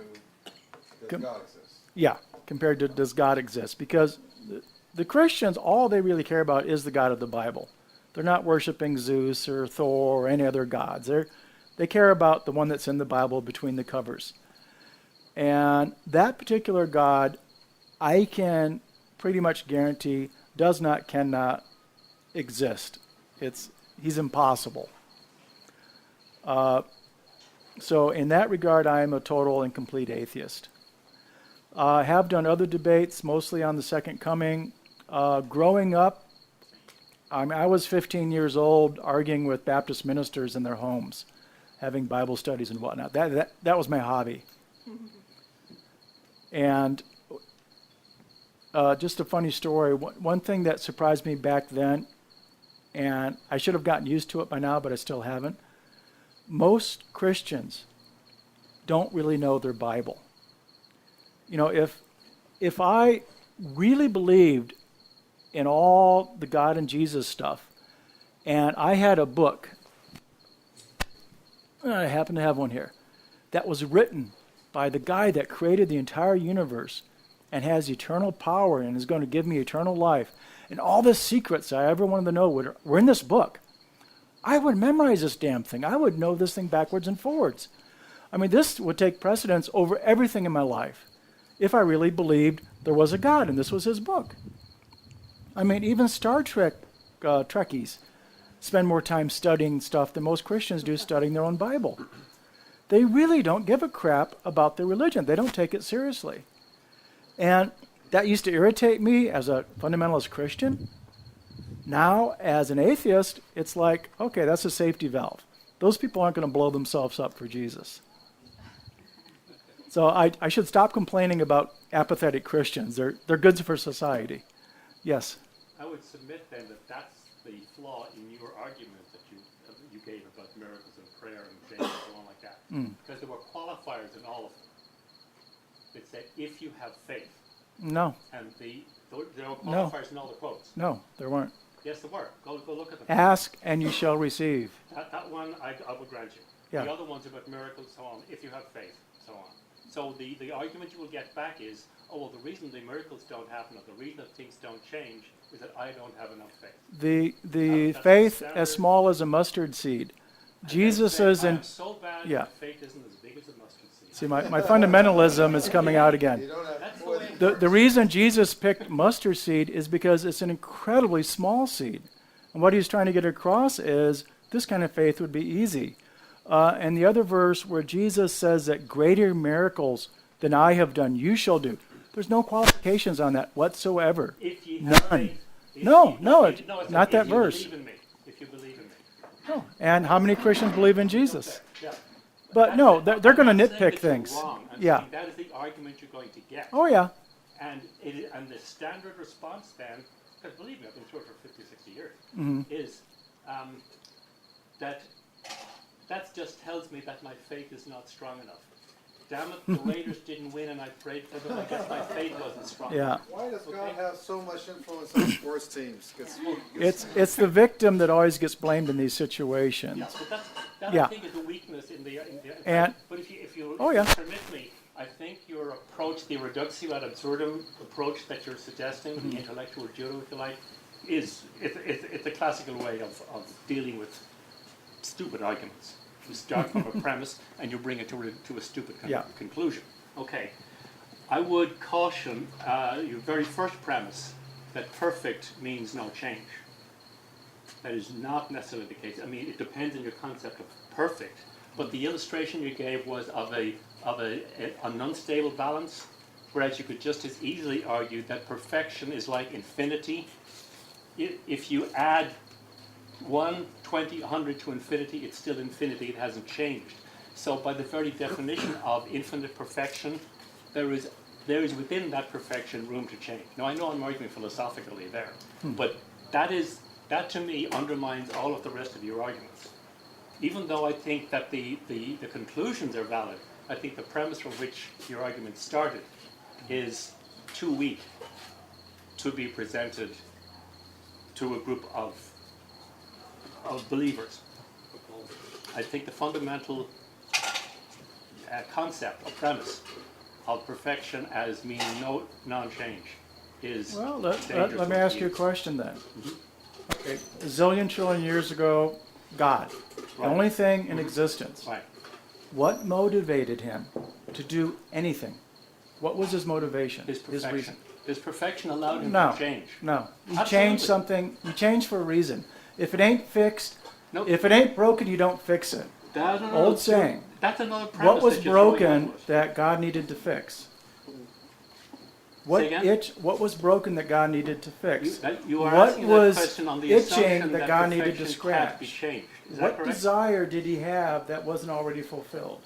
[SPEAKER 4] does God exist?
[SPEAKER 5] Yeah, compared to does God exist? Because the Christians, all they really care about is the God of the Bible. They're not worshiping Zeus or Thor or any other gods. They care about the one that's in the Bible between the covers. And that particular God, I can pretty much guarantee, cannot exist. He's impossible. So in that regard, I am a total and complete atheist. I have done other debates, mostly on the Second Coming. Growing up, I was 15 years old arguing with Baptist ministers in their homes, having Bible studies and whatnot. That was my hobby. And just a funny story, one thing that surprised me back then, and I should have gotten used to it by now, but I still haven't, most Christians don't really know their Bible. You know, if I really believed in all the God and Jesus stuff, and I had a book, I happen to have one here, that was written by the guy that created the entire universe and has eternal power and is going to give me eternal life, and all the secrets I ever wanted to know were in this book, I would memorize this damn thing. I would know this thing backwards and forwards. I mean, this would take precedence over everything in my life if I really believed there was a God and this was his book. I mean, even Star Trek Trekkies spend more time studying stuff than most Christians do studying their own Bible. They really don't give a crap about their religion. They don't take it seriously. And that used to irritate me as a fundamentalist Christian. Now, as an atheist, it's like, okay, that's a safety valve. Those people aren't going to blow themselves up for Jesus. So I should stop complaining about apathetic Christians. They're good for society. Yes?
[SPEAKER 9] I would submit then that that's the flaw in your argument that you gave about miracles and prayer and faith and so on like that. Because there were qualifiers in all of them. It said, if you have faith.
[SPEAKER 5] No.
[SPEAKER 9] And there were qualifiers in all the quotes.
[SPEAKER 5] No, there weren't.
[SPEAKER 9] Yes, there were. Go look at them.
[SPEAKER 5] Ask and you shall receive.
[SPEAKER 9] That one I would grant you.
[SPEAKER 5] Yeah.
[SPEAKER 9] The other ones about miracles, so on, if you have faith, so on. So the argument you will get back is, oh, well, the reason the miracles don't happen or the reason that things don't change is that I don't have enough faith.
[SPEAKER 5] The
[SPEAKER 9] That's
[SPEAKER 5] faith
[SPEAKER 9] standard.
[SPEAKER 5] as small as a mustard seed.
[SPEAKER 9] And
[SPEAKER 5] Jesus
[SPEAKER 9] then
[SPEAKER 5] is
[SPEAKER 9] say,
[SPEAKER 5] in...
[SPEAKER 9] I'm so bad
[SPEAKER 5] Yeah.
[SPEAKER 9] that faith isn't as big as a mustard seed.
[SPEAKER 5] See, my fundamentalism is coming out again.
[SPEAKER 4] You don't have
[SPEAKER 9] That's the
[SPEAKER 4] more
[SPEAKER 9] way
[SPEAKER 4] than-
[SPEAKER 9] it
[SPEAKER 5] The reason Jesus picked mustard seed is because it's an incredibly small seed. And what he's trying to get across is this kind of faith would be easy. And the other verse where Jesus says that greater miracles than I have done, you shall do. There's no qualifications on that whatsoever.
[SPEAKER 9] If ye have
[SPEAKER 5] None.
[SPEAKER 9] faith. If
[SPEAKER 5] No,
[SPEAKER 9] ye-
[SPEAKER 5] no,
[SPEAKER 9] if-
[SPEAKER 5] it's
[SPEAKER 9] it's
[SPEAKER 5] not that
[SPEAKER 9] if you
[SPEAKER 5] verse.
[SPEAKER 9] believe in me. If you believe in me.
[SPEAKER 5] No. And how many Christians believe in Jesus?
[SPEAKER 9] Yeah.
[SPEAKER 5] But no, they're going to
[SPEAKER 9] I'm not saying
[SPEAKER 5] nitpick
[SPEAKER 9] that you're
[SPEAKER 5] things.
[SPEAKER 9] wrong. I'm
[SPEAKER 5] Yeah.
[SPEAKER 9] saying that is the argument you're going to get.
[SPEAKER 5] Oh, yeah.
[SPEAKER 9] And and the standard response then, because believe me, I've been through it for 50, 60 years,
[SPEAKER 5] Mm-hmm.
[SPEAKER 9] is that just tells me that my faith is not strong enough. Damn it, the Raiders didn't win and I prayed for them. I guess my faith wasn't strong
[SPEAKER 5] Yeah.
[SPEAKER 9] enough.
[SPEAKER 4] Why does God
[SPEAKER 9] Okay.
[SPEAKER 4] have so much influence on sports teams?
[SPEAKER 5] It's the victim that always gets blamed in these situations.
[SPEAKER 9] Yeah, but that
[SPEAKER 5] Yeah.
[SPEAKER 9] I think is a weakness in the
[SPEAKER 5] And-
[SPEAKER 9] but if you
[SPEAKER 5] Oh, yeah.
[SPEAKER 9] permit me, I think your approach, the reductio ad absurdum approach that you're suggesting,
[SPEAKER 5] Mm-hmm.
[SPEAKER 9] the intellectual judo, if you like, it's a classical way of dealing with stupid arguments. You start from a premise and you bring it to a stupid
[SPEAKER 5] Yeah.
[SPEAKER 9] conclusion. Okay, I would caution your very first premise that perfect means no change. That is not necessarily the case. I mean, it depends on your concept of perfect. But the illustration you gave was of an unstable balance, whereas you could just as easily argue that perfection is like infinity. If you add 1, 20, 100 to infinity, it's still infinity. It hasn't changed. So by the very definition of infinite perfection, there is within that perfection room to change. Now I know I'm arguing philosophically there, but that to me undermines all of the rest of your arguments. Even though I think that the conclusions are valid, I think the premise from which your argument started is too weak to be presented to a group of believers. I think the fundamental concept or premise of perfection as meaning no non-change is
[SPEAKER 5] Well, let
[SPEAKER 9] dangerous
[SPEAKER 5] me
[SPEAKER 9] to
[SPEAKER 5] ask you a
[SPEAKER 9] use.
[SPEAKER 5] question then. Okay, a zillion trillion years ago, God, the
[SPEAKER 9] Right.
[SPEAKER 5] only thing in existence.
[SPEAKER 9] Right.
[SPEAKER 5] What motivated him to do anything? What was his motivation?
[SPEAKER 9] His perfection.
[SPEAKER 5] reason?
[SPEAKER 9] His perfection allowed him
[SPEAKER 5] No,
[SPEAKER 9] to change.
[SPEAKER 5] no. He
[SPEAKER 9] Absolutely.
[SPEAKER 5] changed something. He changed for a reason. If it ain't fixed,
[SPEAKER 9] Nope.
[SPEAKER 5] if it ain't broken, you don't fix it. Old saying.
[SPEAKER 9] That's another premise.
[SPEAKER 5] What was
[SPEAKER 9] that you're throwing
[SPEAKER 5] broken
[SPEAKER 9] out with.
[SPEAKER 5] that God needed to fix? What
[SPEAKER 9] Say again?
[SPEAKER 5] What was broken that God needed to fix?
[SPEAKER 9] You are
[SPEAKER 5] What
[SPEAKER 9] asking
[SPEAKER 5] was
[SPEAKER 9] that question on the
[SPEAKER 5] itching
[SPEAKER 9] assumption
[SPEAKER 5] that
[SPEAKER 9] that
[SPEAKER 5] God needed to
[SPEAKER 9] perfection
[SPEAKER 5] scratch?
[SPEAKER 9] can't be changed. Is that
[SPEAKER 5] What
[SPEAKER 9] correct?
[SPEAKER 5] desire did he have that wasn't already fulfilled?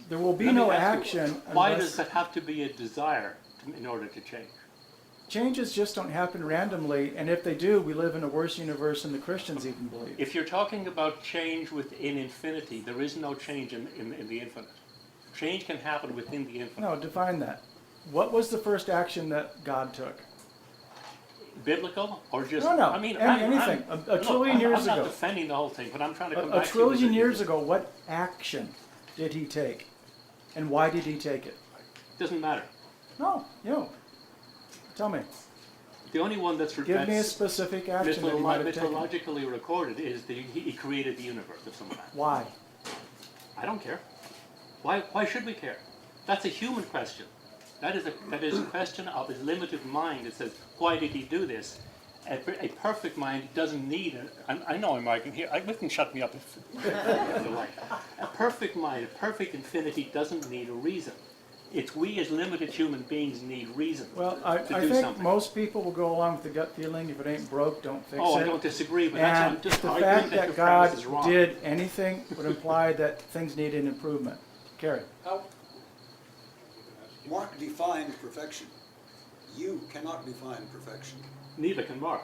[SPEAKER 5] There will be
[SPEAKER 9] Let me
[SPEAKER 5] no
[SPEAKER 9] ask you,
[SPEAKER 5] action
[SPEAKER 9] why
[SPEAKER 5] unless
[SPEAKER 9] does that have to be a desire in order to change?
[SPEAKER 5] changes just don't happen randomly, and if they do, we live in a worse universe than the Christians even believe.
[SPEAKER 9] If you're talking about change within infinity, there is no change in the infinite. Change can happen within the infinite.
[SPEAKER 5] No, define that. What was the first action that God took?
[SPEAKER 9] Biblical or just?
[SPEAKER 5] No,
[SPEAKER 9] I mean,
[SPEAKER 5] anything. A trillion years
[SPEAKER 9] I'm not
[SPEAKER 5] ago.
[SPEAKER 9] defending the whole thing, but I'm trying to come
[SPEAKER 5] A
[SPEAKER 9] back to it.
[SPEAKER 5] trillion years ago, what action did he take? And why did he take it?
[SPEAKER 9] Doesn't matter.
[SPEAKER 5] No, tell me.
[SPEAKER 9] The only one that's
[SPEAKER 5] Give me a specific action that he might have taken.
[SPEAKER 9] mythologically recorded is that he created the universe of some kind.
[SPEAKER 5] Why?
[SPEAKER 9] I don't care. Why should we care? That's a human question. That is a question of his limited mind. It says, why did he do this? A perfect mind doesn't need I know I'm arguing here. You can shut me up if you like. A perfect mind, a perfect infinity doesn't need a reason. It's we as limited human beings need reason
[SPEAKER 5] Well, I
[SPEAKER 9] to do
[SPEAKER 5] think
[SPEAKER 9] something.
[SPEAKER 5] most people will go along with the gut feeling. If it ain't broke, don't fix
[SPEAKER 9] Oh,
[SPEAKER 5] it.
[SPEAKER 9] I don't disagree, but
[SPEAKER 5] And
[SPEAKER 9] I'm just
[SPEAKER 5] the
[SPEAKER 9] arguing
[SPEAKER 5] fact
[SPEAKER 9] that
[SPEAKER 5] that
[SPEAKER 9] your
[SPEAKER 5] God
[SPEAKER 9] premise is wrong.
[SPEAKER 5] did anything would imply that things needed improvement. Carrie.
[SPEAKER 10] Mark defined perfection. You cannot define perfection.
[SPEAKER 9] Neither can Mark.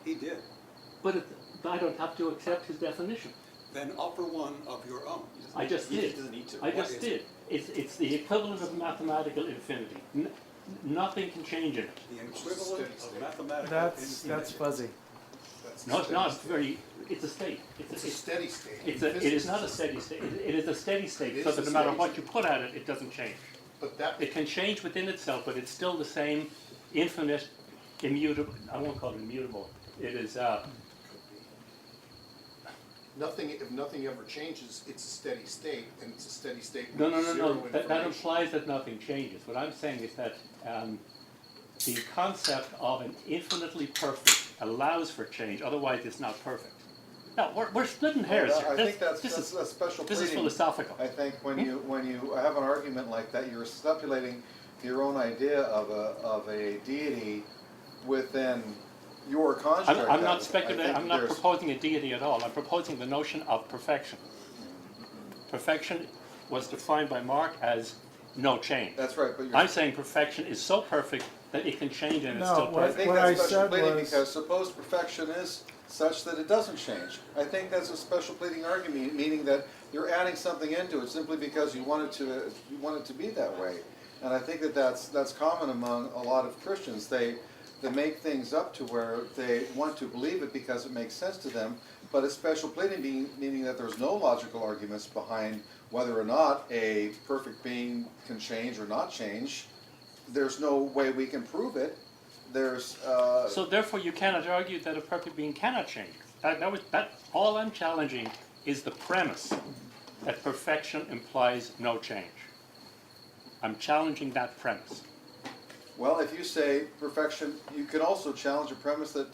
[SPEAKER 10] He did.
[SPEAKER 9] But I don't have to accept his definition.
[SPEAKER 10] Then offer one of your own.
[SPEAKER 9] I just
[SPEAKER 3] He
[SPEAKER 9] did.
[SPEAKER 3] doesn't need to.
[SPEAKER 9] I
[SPEAKER 10] What
[SPEAKER 9] just
[SPEAKER 10] is
[SPEAKER 9] did. It's the equivalent of mathematical infinity. Nothing can change in it.
[SPEAKER 10] The equivalent of mathematical
[SPEAKER 5] That's
[SPEAKER 10] infinity.
[SPEAKER 5] fuzzy.
[SPEAKER 9] No, it's not. It's a state.
[SPEAKER 8] It's a steady state.
[SPEAKER 9] It is not a steady state. It is a steady state,
[SPEAKER 8] It
[SPEAKER 9] so
[SPEAKER 8] is
[SPEAKER 9] that
[SPEAKER 8] a
[SPEAKER 9] no matter
[SPEAKER 8] steady
[SPEAKER 9] what
[SPEAKER 8] state.
[SPEAKER 9] you put at it, it doesn't change.
[SPEAKER 8] But that,
[SPEAKER 9] It can change within itself, but it's still the same infinite, immutable. I won't call it immutable. It is.
[SPEAKER 8] if nothing ever changes, it's a steady state, and it's a steady state
[SPEAKER 9] No,
[SPEAKER 8] with
[SPEAKER 9] no, no,
[SPEAKER 8] zero
[SPEAKER 9] no. That
[SPEAKER 8] information.
[SPEAKER 9] implies that nothing changes. What I'm saying is that the concept of an infinitely perfect allows for change. Otherwise, it's not perfect. No, we're splitting hairs here.
[SPEAKER 1] I
[SPEAKER 9] This-
[SPEAKER 1] think that's,
[SPEAKER 9] this
[SPEAKER 1] that's
[SPEAKER 9] is,
[SPEAKER 1] a special
[SPEAKER 9] this is
[SPEAKER 1] pleading.
[SPEAKER 9] philosophical.
[SPEAKER 1] I think when you have an argument like that, you're stipulating your own idea of a deity within your construct.
[SPEAKER 9] I'm not
[SPEAKER 1] I
[SPEAKER 9] speculating,
[SPEAKER 1] think
[SPEAKER 9] I'm not
[SPEAKER 1] there's-
[SPEAKER 9] proposing a deity at all. I'm proposing the notion of perfection. Perfection was defined by Mark as no change.
[SPEAKER 1] That's right, but you're.
[SPEAKER 9] I'm saying perfection is so perfect that it can change and it's
[SPEAKER 5] No,
[SPEAKER 9] still
[SPEAKER 5] what-
[SPEAKER 1] I
[SPEAKER 9] perfect.
[SPEAKER 1] think
[SPEAKER 5] what I
[SPEAKER 1] that's special
[SPEAKER 5] said
[SPEAKER 1] pleading
[SPEAKER 5] was-
[SPEAKER 1] because suppose perfection is such that it doesn't change. I think that's a special pleading argument, meaning that you're adding something into it simply because you want it to be that way. And I think that that's common among a lot of Christians. They make things up to where they want to believe it because it makes sense to them, but it's special pleading meaning that there's no logical arguments behind whether or not a perfect being can change or not change. There's no way we can prove it. There's
[SPEAKER 9] So therefore you cannot argue that a perfect being cannot change. All I'm challenging is the premise that perfection implies no change. I'm challenging that premise.
[SPEAKER 1] well, if you say perfection, you can also challenge the premise that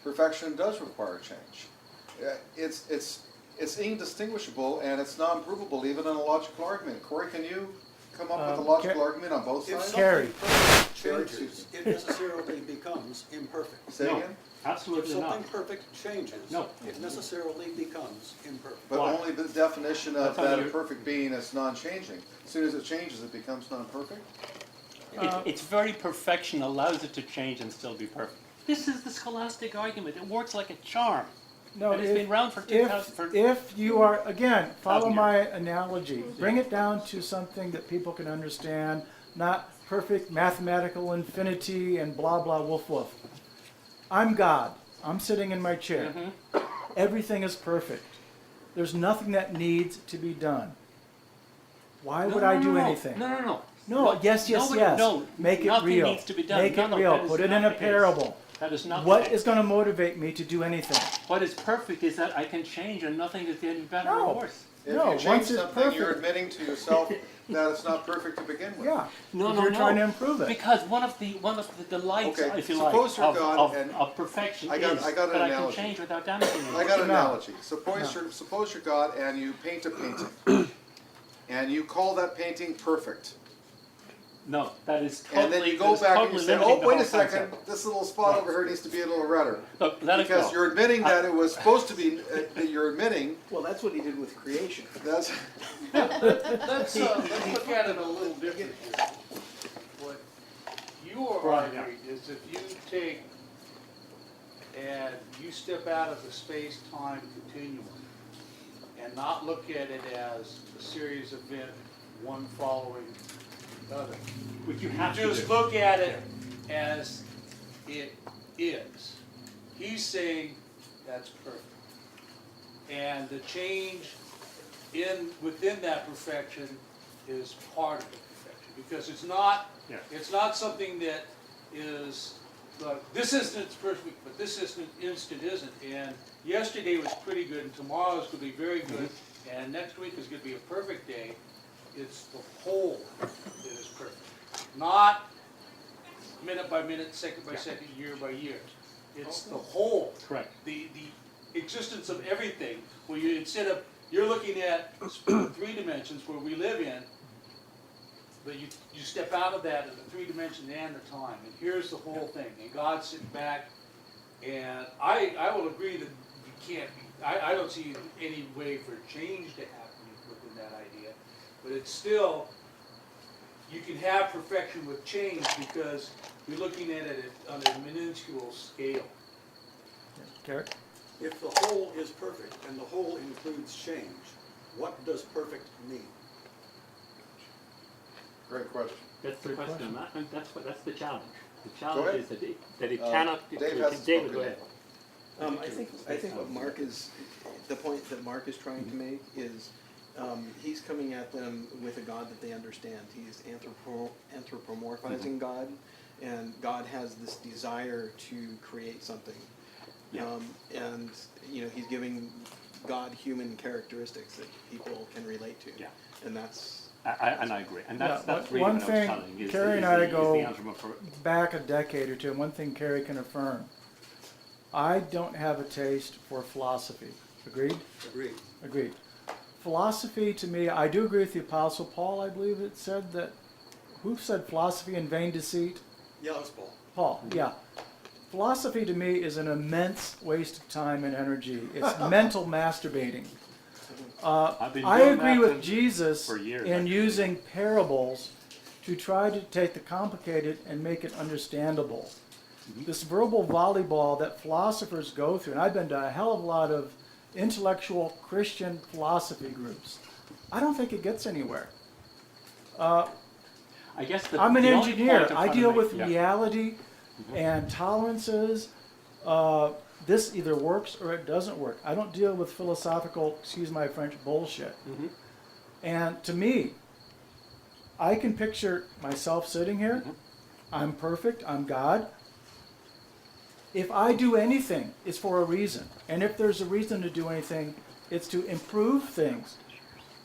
[SPEAKER 1] perfection does require change. It's indistinguishable and it's non-provable even in a logical argument. Corey, can you come up with a logical argument on both
[SPEAKER 10] If
[SPEAKER 1] sides?
[SPEAKER 5] Carrie.
[SPEAKER 10] something perfect changes,
[SPEAKER 1] Excuse
[SPEAKER 10] it necessarily becomes imperfect.
[SPEAKER 1] Say
[SPEAKER 9] No,
[SPEAKER 1] again?
[SPEAKER 10] If
[SPEAKER 9] absolutely
[SPEAKER 10] something
[SPEAKER 9] not.
[SPEAKER 10] perfect changes,
[SPEAKER 9] No.
[SPEAKER 10] it necessarily becomes imperfect.
[SPEAKER 1] But
[SPEAKER 9] Why?
[SPEAKER 1] only the definition of
[SPEAKER 9] That's how
[SPEAKER 1] that a
[SPEAKER 9] you-
[SPEAKER 1] perfect being is non-changing. As soon as it changes, it becomes non-perfect?
[SPEAKER 9] Its very perfection allows it to change and still be perfect. This is the scholastic argument. It works like a charm.
[SPEAKER 5] No,
[SPEAKER 9] And it's been around for 2000
[SPEAKER 5] if you are, again, follow
[SPEAKER 9] 1,000
[SPEAKER 5] my analogy, bring it down to something that people can understand, not perfect mathematical infinity and blah, blah, woof, woof. I'm God. I'm sitting in my chair. Everything is perfect. There's nothing that needs to be done. Why would I do anything?
[SPEAKER 9] No.
[SPEAKER 5] No,
[SPEAKER 9] What-
[SPEAKER 5] yes,
[SPEAKER 9] nobody-
[SPEAKER 5] yes.
[SPEAKER 9] No,
[SPEAKER 5] Make it
[SPEAKER 9] nothing
[SPEAKER 5] real.
[SPEAKER 9] needs to be done.
[SPEAKER 5] Make
[SPEAKER 9] No,
[SPEAKER 5] it
[SPEAKER 9] no,
[SPEAKER 5] real.
[SPEAKER 9] that is
[SPEAKER 5] Put it
[SPEAKER 9] not
[SPEAKER 5] in a
[SPEAKER 9] the case.
[SPEAKER 5] parable.
[SPEAKER 9] That is not
[SPEAKER 5] What
[SPEAKER 9] the
[SPEAKER 5] is
[SPEAKER 9] case.
[SPEAKER 5] going to motivate me to do anything?
[SPEAKER 9] What is perfect is that I can change and nothing is any better
[SPEAKER 5] No.
[SPEAKER 9] or worse.
[SPEAKER 1] If
[SPEAKER 5] No,
[SPEAKER 1] you
[SPEAKER 5] once
[SPEAKER 1] change
[SPEAKER 5] it's
[SPEAKER 1] something, you're
[SPEAKER 5] perfect.
[SPEAKER 1] admitting to yourself that it's not perfect to begin with.
[SPEAKER 5] Yeah.
[SPEAKER 9] No,
[SPEAKER 5] if
[SPEAKER 9] no,
[SPEAKER 5] you're
[SPEAKER 9] no.
[SPEAKER 5] trying to improve it.
[SPEAKER 9] Because one of the delights,
[SPEAKER 1] Okay,
[SPEAKER 9] if you like,
[SPEAKER 1] suppose you're God and-
[SPEAKER 9] of perfection
[SPEAKER 1] I got
[SPEAKER 9] is
[SPEAKER 1] an
[SPEAKER 9] that I can
[SPEAKER 1] analogy.
[SPEAKER 9] change without damaging
[SPEAKER 1] I
[SPEAKER 9] anything.
[SPEAKER 1] got an
[SPEAKER 5] No.
[SPEAKER 1] analogy. Suppose you're God and you paint a painting. And you call that painting perfect.
[SPEAKER 9] No, that is totally.
[SPEAKER 1] And then you
[SPEAKER 9] that
[SPEAKER 1] go
[SPEAKER 9] is
[SPEAKER 1] back and
[SPEAKER 9] totally
[SPEAKER 1] you say,
[SPEAKER 9] limiting
[SPEAKER 1] oh,
[SPEAKER 9] the
[SPEAKER 1] wait
[SPEAKER 9] whole
[SPEAKER 1] a second,
[SPEAKER 9] concept.
[SPEAKER 1] this little spot over here needs to be a little redder.
[SPEAKER 9] Look, let it
[SPEAKER 1] Because
[SPEAKER 9] go.
[SPEAKER 1] you're admitting that it was supposed to be, that you're admitting,
[SPEAKER 11] Well, that's what he did with creation.
[SPEAKER 1] that's,
[SPEAKER 12] Let's look at it a little different here. What you are
[SPEAKER 9] Right, yeah.
[SPEAKER 12] arguing is if you take and you step out of the space-time continuum and not look at it as a series of events, one following another.
[SPEAKER 9] Which you have to
[SPEAKER 12] Just
[SPEAKER 9] do.
[SPEAKER 12] look at it as it is. He's saying that's perfect. And the change within that perfection is part of the perfection. Because it's
[SPEAKER 9] Yeah.
[SPEAKER 12] not something that is, like, this instant's perfect, but this instant isn't. And yesterday was pretty good, and tomorrow's gonna be very good, and next week is gonna be a perfect day. It's the whole that is perfect. Not minute by minute, second by second, year by year. It's the whole.
[SPEAKER 9] Correct.
[SPEAKER 12] The existence of everything, where you, instead of, you're looking at 3 dimensions where we live in, but you step out of that in the 3 dimensions and the time, and here's the whole thing. And God's sitting back, and I will agree that you can't be, I don't see any way for change to happen within that idea, but it's still, you can have perfection with change because you're looking at it on a minuscule scale.
[SPEAKER 5] Garrett?
[SPEAKER 10] If the whole is perfect and the whole includes change, what does perfect mean?
[SPEAKER 1] great question.
[SPEAKER 9] That's the question. That's the challenge. The
[SPEAKER 1] Go
[SPEAKER 9] challenge
[SPEAKER 1] ahead.
[SPEAKER 9] is that it cannot.
[SPEAKER 1] Dave hasn't
[SPEAKER 9] David,
[SPEAKER 1] spoken
[SPEAKER 9] go
[SPEAKER 1] yet.
[SPEAKER 9] ahead.
[SPEAKER 11] I think what Mark is, the point that Mark is trying to make is, he's coming at them with a God that they understand. He's anthropomorphizing God, and God has this desire to create something.
[SPEAKER 9] Yeah.
[SPEAKER 11] And, you know, he's giving God human characteristics that people can relate to.
[SPEAKER 9] Yeah.
[SPEAKER 11] And that's,
[SPEAKER 9] And I agree. And that's
[SPEAKER 5] Yeah,
[SPEAKER 9] really
[SPEAKER 5] one
[SPEAKER 9] what I was
[SPEAKER 5] thing,
[SPEAKER 9] telling you.
[SPEAKER 5] Carrie and I go
[SPEAKER 9] anthropomorph-
[SPEAKER 5] back a decade or two, and one thing Carrie can affirm. I don't have a taste for philosophy. Agreed?
[SPEAKER 10] Agreed.
[SPEAKER 5] Agreed. Philosophy, to me, I do agree with the Apostle Paul. I believe it said that, who said philosophy and vain deceit?
[SPEAKER 10] Yeah, that's Paul.
[SPEAKER 5] Paul, yeah. Philosophy to me is an immense waste of time and energy. It's mental masturbating.
[SPEAKER 9] I've been
[SPEAKER 5] I
[SPEAKER 9] doing
[SPEAKER 5] agree
[SPEAKER 9] that
[SPEAKER 5] with Jesus
[SPEAKER 9] for years,
[SPEAKER 5] in
[SPEAKER 9] actually.
[SPEAKER 5] using parables to try to take the complicated and make it understandable. This verbal volleyball that philosophers go through, and I've been to a hell of a lot of intellectual Christian philosophy groups. I don't think it gets anywhere.
[SPEAKER 9] I guess
[SPEAKER 5] I'm an
[SPEAKER 9] the only
[SPEAKER 5] engineer.
[SPEAKER 9] point I'm
[SPEAKER 5] I
[SPEAKER 9] trying to
[SPEAKER 5] deal
[SPEAKER 9] make-
[SPEAKER 5] with
[SPEAKER 9] yeah.
[SPEAKER 5] reality and tolerances. This either works or it doesn't work. I don't deal with philosophical, excuse my French, bullshit. And to me, I can picture myself sitting here. I'm perfect. I'm God. If I do anything, it's for a reason. And if there's a reason to do anything, it's to improve things.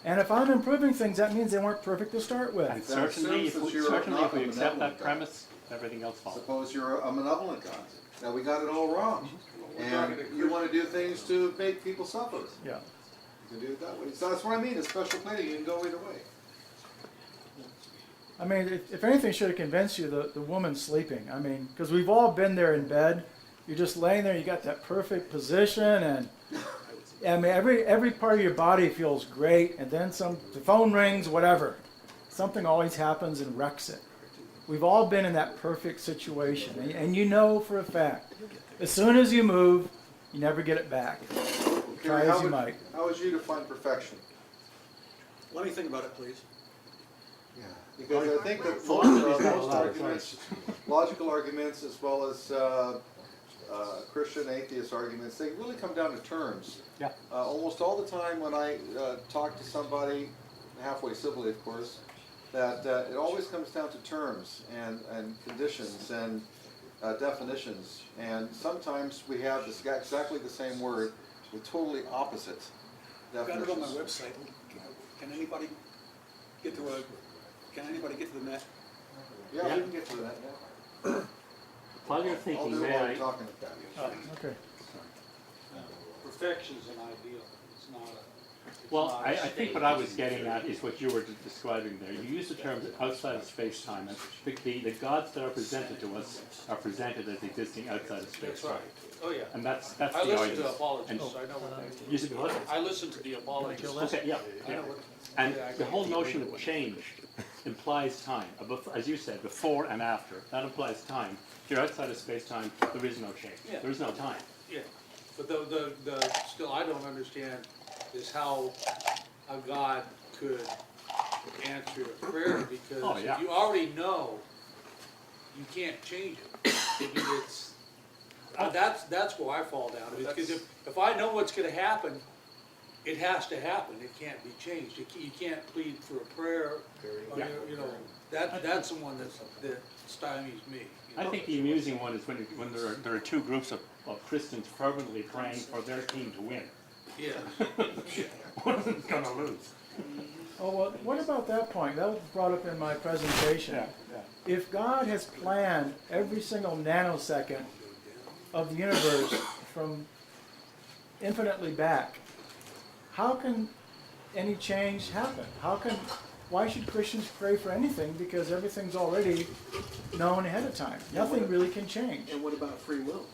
[SPEAKER 5] And if I'm improving things, that means they weren't perfect to start with.
[SPEAKER 9] And
[SPEAKER 4] That
[SPEAKER 9] certainly,
[SPEAKER 4] assumes
[SPEAKER 9] if
[SPEAKER 4] that
[SPEAKER 9] we,
[SPEAKER 4] you're
[SPEAKER 9] certainly
[SPEAKER 4] not
[SPEAKER 9] if we
[SPEAKER 4] a
[SPEAKER 9] accept that
[SPEAKER 4] benevolent God.
[SPEAKER 9] premise, everything else follows.
[SPEAKER 4] Suppose you're a malevolent God. Now, we got it all wrong.
[SPEAKER 3] We're
[SPEAKER 4] And
[SPEAKER 3] talking to
[SPEAKER 4] you want to do things to make people suffer.
[SPEAKER 5] Yeah.
[SPEAKER 4] You can do it that way. So that's what I mean, a special planning, you can go either way.
[SPEAKER 5] I mean, if anything should have convinced you, the woman sleeping. I mean, because we've all been there in bed. You're just laying there, you got that perfect position, and I mean, every part of your body feels great, and then the phone rings, whatever. Something always happens and wrecks it. We've all been in that perfect situation, and you know for a fact, as soon as you move, you never get it back. Try
[SPEAKER 4] Gary,
[SPEAKER 5] as you might.
[SPEAKER 4] how would you define perfection?
[SPEAKER 10] Let me think about it, please.
[SPEAKER 4] Yeah. Because I think that
[SPEAKER 9] Philosophy is not
[SPEAKER 4] most
[SPEAKER 9] allowed,
[SPEAKER 4] arguments, logical arguments as well as Christian atheist arguments, they really come down to terms.
[SPEAKER 9] Yeah.
[SPEAKER 4] Almost all the time when I talk to somebody, halfway civilly of course, that it always comes down to terms and conditions and definitions. And sometimes we have exactly the same word with totally opposite
[SPEAKER 10] I've got
[SPEAKER 4] definitions.
[SPEAKER 10] it on my website. Can anybody get to the net?
[SPEAKER 4] Yeah,
[SPEAKER 9] Yeah.
[SPEAKER 4] we can get to that, yeah.
[SPEAKER 9] While you're
[SPEAKER 4] I'll
[SPEAKER 9] thinking,
[SPEAKER 4] do it
[SPEAKER 9] may
[SPEAKER 4] while
[SPEAKER 9] I?
[SPEAKER 4] you're talking about it.
[SPEAKER 5] Okay.
[SPEAKER 12] Perfection's an ideal, it's not a.
[SPEAKER 9] Well, I think what I was getting at is what you were describing there. You use the terms outside of space-time, and the gods that are presented to us are presented as existing outside of
[SPEAKER 12] That's
[SPEAKER 9] space-time.
[SPEAKER 12] right, oh yeah.
[SPEAKER 9] And that's
[SPEAKER 12] I
[SPEAKER 9] the
[SPEAKER 12] listen to
[SPEAKER 9] argument.
[SPEAKER 12] apologists,
[SPEAKER 9] And-
[SPEAKER 12] I know what they
[SPEAKER 9] You said what?
[SPEAKER 12] I listen to the apologists.
[SPEAKER 9] Okay, yeah,
[SPEAKER 12] I
[SPEAKER 9] yeah.
[SPEAKER 12] know what.
[SPEAKER 9] And
[SPEAKER 12] yeah, I
[SPEAKER 9] the
[SPEAKER 12] get
[SPEAKER 9] whole
[SPEAKER 12] it.
[SPEAKER 9] notion of change implies time. As you said, before and after. That implies time. If you're outside of space-time, there is no change.
[SPEAKER 12] Yeah.
[SPEAKER 9] There is no time.
[SPEAKER 12] Yeah, but the still I don't understand is how a God could answer a prayer because
[SPEAKER 9] Oh, yeah.
[SPEAKER 12] if you already know, you can't change it. I mean, it's, that's where I fall down, because if I know what's gonna happen, it has to happen, it can't be changed. You can't plead for a prayer, or,
[SPEAKER 9] Yeah.
[SPEAKER 12] you know, that's the one that stymies me. you
[SPEAKER 9] I
[SPEAKER 12] know?
[SPEAKER 9] think the amusing one is when there are two groups of Christians fervently praying for their team to win.
[SPEAKER 12] Yeah.
[SPEAKER 9] One of them's gonna lose.
[SPEAKER 5] Oh, well, what about that point? That was brought up in my presentation.
[SPEAKER 9] Yeah.
[SPEAKER 5] If God has planned every single nanosecond of the universe from infinitely back, how can any change happen? Why should Christians pray for anything? Because everything's already known ahead of time. Nothing really can change.
[SPEAKER 11] And what about free will?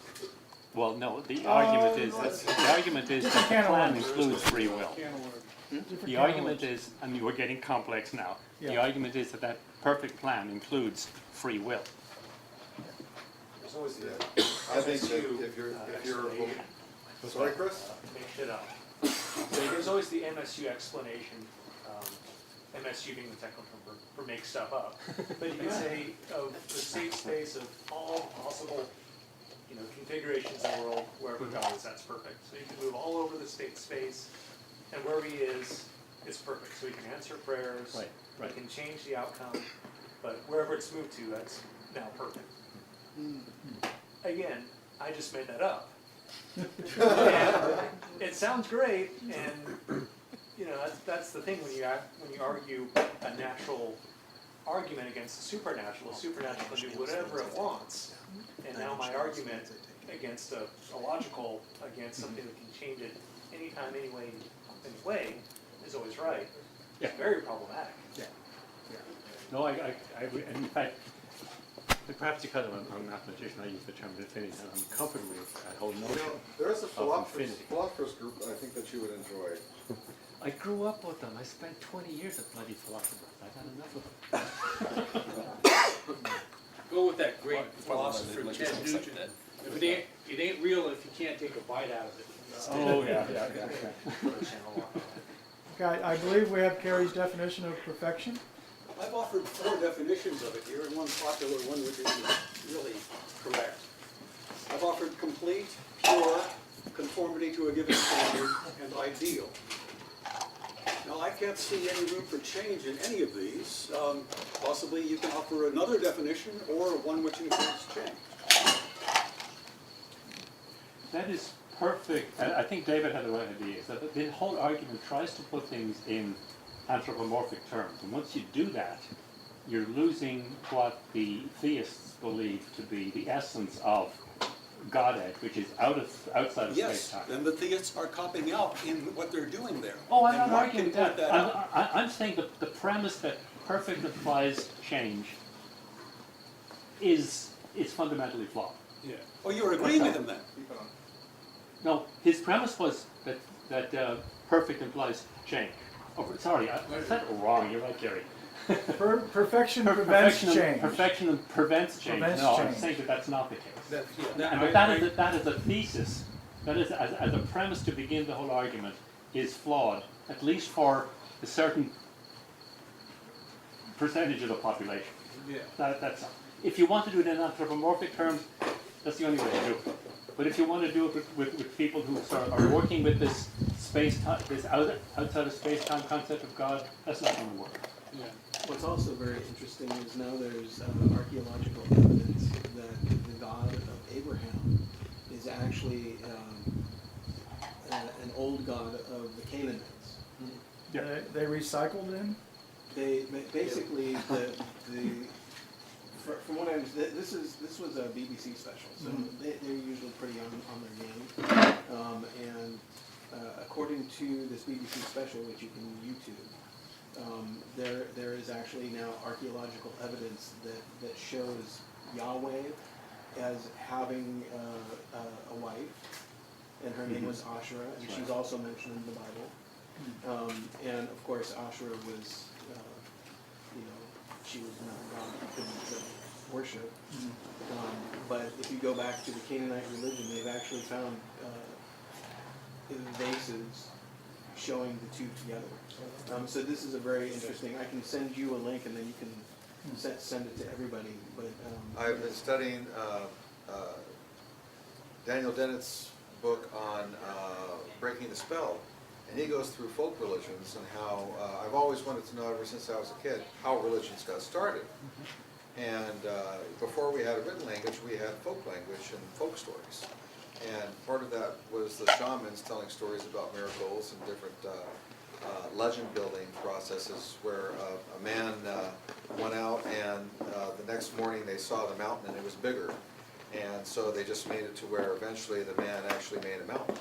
[SPEAKER 9] Well, no, the argument is that the plan includes free will.
[SPEAKER 5] Different
[SPEAKER 9] The
[SPEAKER 5] kind of
[SPEAKER 9] argument
[SPEAKER 5] words.
[SPEAKER 9] is, and we're getting complex now, the
[SPEAKER 5] Yeah.
[SPEAKER 9] argument is that perfect plan includes free will.
[SPEAKER 8] There's always the,
[SPEAKER 4] I think that if you're, sorry, Chris?
[SPEAKER 13] Make shit up. So there's always the MSU explanation, MSU being the technical term for make stuff up. But you can say of the state space of all possible, configurations in the world, wherever God is, that's perfect. So you can move all over the state space, and wherever he is, it's perfect. So he can answer prayers,
[SPEAKER 9] Right.
[SPEAKER 13] he can change the outcome, but wherever it's moved to, that's now perfect. Again, I just made that up. And it sounds great, and that's the thing when you argue a natural argument against the supernatural can do whatever it wants. And now my argument against a logical, against something that can change it anytime, anyway, is always right. It's very problematic.
[SPEAKER 9] Yeah. No, in fact, perhaps because I'm a mathematician, I use the term infinity, and I'm comfortable with that whole notion.
[SPEAKER 4] There is a
[SPEAKER 9] of infinity.
[SPEAKER 4] philosophers group I think that you would enjoy.
[SPEAKER 9] I grew up with them. I spent 20 years at bloody philosophers. I've had enough of them.
[SPEAKER 12] Go with that great philosopher, Ted Nugent. If it ain't real if you can't take a bite out of it.
[SPEAKER 9] Oh, yeah.
[SPEAKER 5] Okay, I believe we have Carrie's definition of perfection.
[SPEAKER 10] I've offered 4 definitions of it here, and one popular one which is really correct. I've offered complete, pure, conformity to a given standard, and ideal. Now, I can't see any room for change in any of these. Possibly you can offer another definition or one which includes change.
[SPEAKER 9] That is perfect. I think David had the right idea. Is that the whole argument tries to put things in anthropomorphic terms. And once you do that, you're losing what the theists believe to be the essence of Godhead, which is outside of
[SPEAKER 10] Yes,
[SPEAKER 9] space-time.
[SPEAKER 10] and the theists are copping out in what they're doing there.
[SPEAKER 9] Oh, I'm
[SPEAKER 10] And
[SPEAKER 9] not
[SPEAKER 10] Mark
[SPEAKER 9] arguing
[SPEAKER 10] can point
[SPEAKER 9] that.
[SPEAKER 10] out.
[SPEAKER 9] I'm saying that the premise that perfect implies change is fundamentally flawed.
[SPEAKER 10] Yeah. Oh, you're agreeing with him then?
[SPEAKER 9] No, his premise was that perfect implies change. Oh, sorry, I said it wrong. You're right, Jerry.
[SPEAKER 5] Perfection prevents change.
[SPEAKER 9] Perfection prevents change.
[SPEAKER 5] Prevents
[SPEAKER 9] No, I'm
[SPEAKER 5] change.
[SPEAKER 9] saying that that's not the case.
[SPEAKER 12] That-
[SPEAKER 9] That is a thesis. That is as a premise to begin the whole argument is flawed, at least for a certain percentage of the population.
[SPEAKER 12] Yeah.
[SPEAKER 9] That's if you want to do it in anthropomorphic terms, that's the only way to do it. But if you want to do it with people who are working with this space-time, this outside of space-time concept of God, that's not going to work.
[SPEAKER 12] Yeah.
[SPEAKER 11] What's also very interesting is now there's archaeological evidence that the God of Abraham is actually an old god of the Canaanites.
[SPEAKER 5] They recycled him.
[SPEAKER 11] They basically from what I understand, this was a BBC special, so they're usually pretty on their game. And according to this BBC special, which you can YouTube, there is actually now archaeological evidence that shows Yahweh as having a wife, and her name was Asherah, and she's also mentioned in the Bible. And of course, Asherah was, she was not a god you couldn't worship. But if you go back to the Canaanite religion, they've actually found vases showing the two together. So this is a very interesting. I can send you a link, and then you can send it to everybody. But
[SPEAKER 4] I've been studying Daniel Dennett's book on breaking the spell, and he goes through folk religions and how I've always wanted to know ever since I was a kid how religions got started. And before we had a written language, we had folk language and folk stories. And part of that was the shamans telling stories about miracles and different legend building processes where a man went out and the next morning they saw the mountain and it was bigger. And so they just made it to where eventually the man actually made a mountain.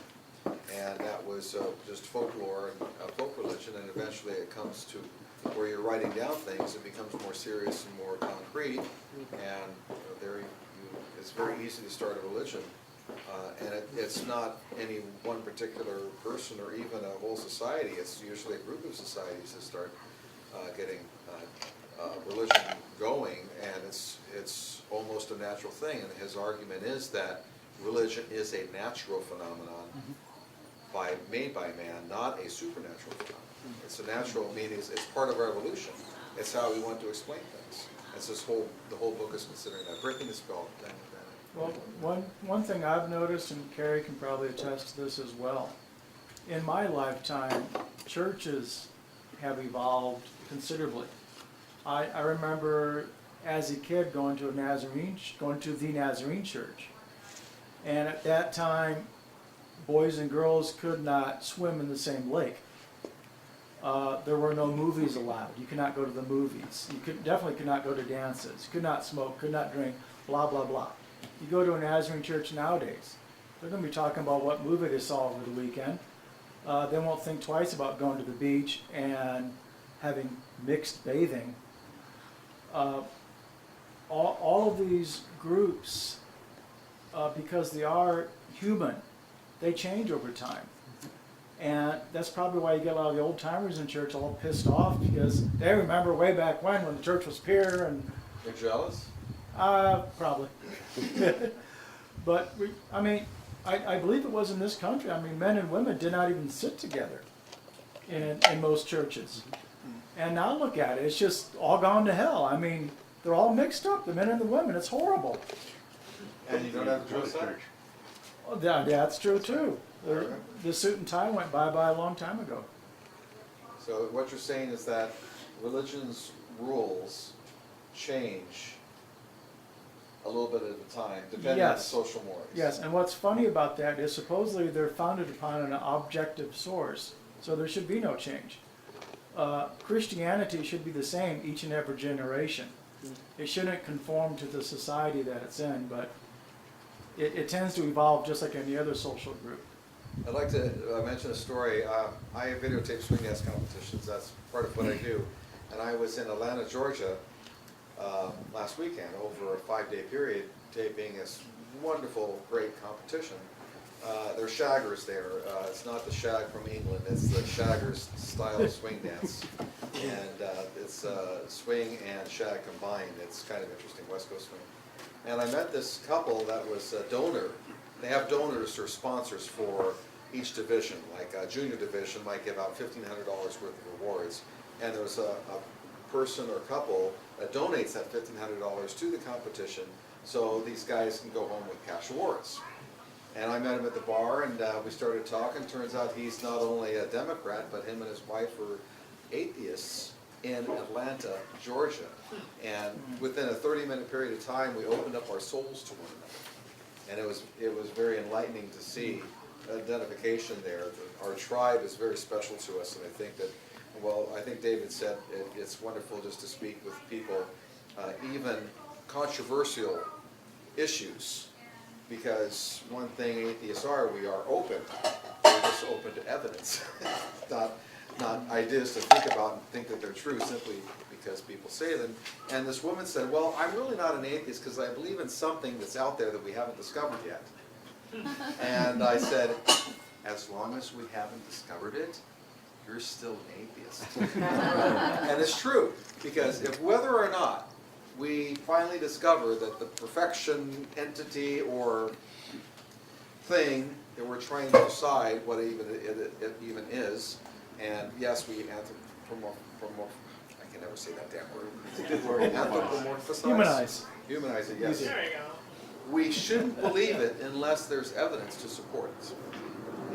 [SPEAKER 4] And that was just folklore and folk religion, and eventually it comes to where you're writing down things, it becomes more serious and more concrete, and it's very easy to start a religion. And it's not any one particular person or even a whole society, it's usually a group of societies that start getting religion going, and it's almost a natural thing. And his argument is that religion is a natural phenomenon made by man, not a supernatural phenomenon. It's a natural, meaning it's part of our evolution. It's how we want to explain things. That's the whole book is considering that, breaking the spell.
[SPEAKER 5] Well, one thing I've noticed, and Carrie can probably attest to this as well, in my lifetime, churches have evolved considerably. I remember as a kid going to the Nazarene church, and at that time, boys and girls could not swim in the same lake. There were no movies allowed. You could not go to the movies. You definitely could not go to dances. Could not smoke. Could not drink. Blah blah blah. you go to a Nazarene church nowadays, they're going to be talking about what movie they saw over the weekend. They won't think twice about going to the beach and having mixed bathing. All of these groups, because they are human, they change over time. And that's probably why you get a lot of the old timers in church all pissed off, because they remember way back when the church was pure and...
[SPEAKER 4] You're jealous?
[SPEAKER 5] Probably. But, I believe it was in this country. I mean, men and women did not even sit together in most churches. And now look at it. It's just all gone to hell. I mean, they're all mixed up, the men and the women. It's horrible.
[SPEAKER 4] And you don't have to dress up?
[SPEAKER 5] Oh, that's true, too. The suit and tie went bye-bye a long time ago.
[SPEAKER 4] So what you're saying is that religion's rules change a little bit at a time, depending on the social mores.
[SPEAKER 5] Yes, and what's funny about that is supposedly they're founded upon an objective source, so there should be no change. Christianity should be the same each and every generation. It shouldn't conform to the society that it's in, but it tends to evolve just like any other social group.
[SPEAKER 4] I'd like to mention a story. I videotape swing dance competitions. That's part of what I do. And I was in Atlanta, Georgia last weekend over a 5-day period taping this wonderful, great competition. There's shaggers there. It's not the shag from England. It's the shaggers style of swing dance. And it's swing and shag combined. It's kind of interesting, West Coast swing. And I met this couple that was a donor. They have donors or sponsors for each division. Like a junior division might give out $1,500 worth of rewards. And there was a person or couple that donates that $1,500 to the competition, so these guys can go home with cash awards. And I met him at the bar, and we started talking. Turns out he's not only a Democrat, but him and his wife were atheists in Atlanta, Georgia. And within a 30-minute period of time, we opened up our souls to one another. And it was very enlightening to see identification there. Our tribe is very special to us, and I think that, well, I think David said it's wonderful just to speak with people, even controversial issues, because one thing atheists are, we are open. We're just open to evidence, not ideas to think about and think that they're true simply because people say them. And this woman said, well, I'm really not an atheist because I believe in something that's out there that we haven't discovered yet. And I said, as long as we haven't discovered it, you're still an atheist. And it's true, because if whether or not we finally discover that the perfection entity or thing that we're trying to decide what it even is, and yes, we I can never say that damn word. It's a good word.
[SPEAKER 5] Humanize.
[SPEAKER 4] Humanize it, yes.
[SPEAKER 13] There you go.
[SPEAKER 4] We shouldn't believe it unless there's evidence to support it.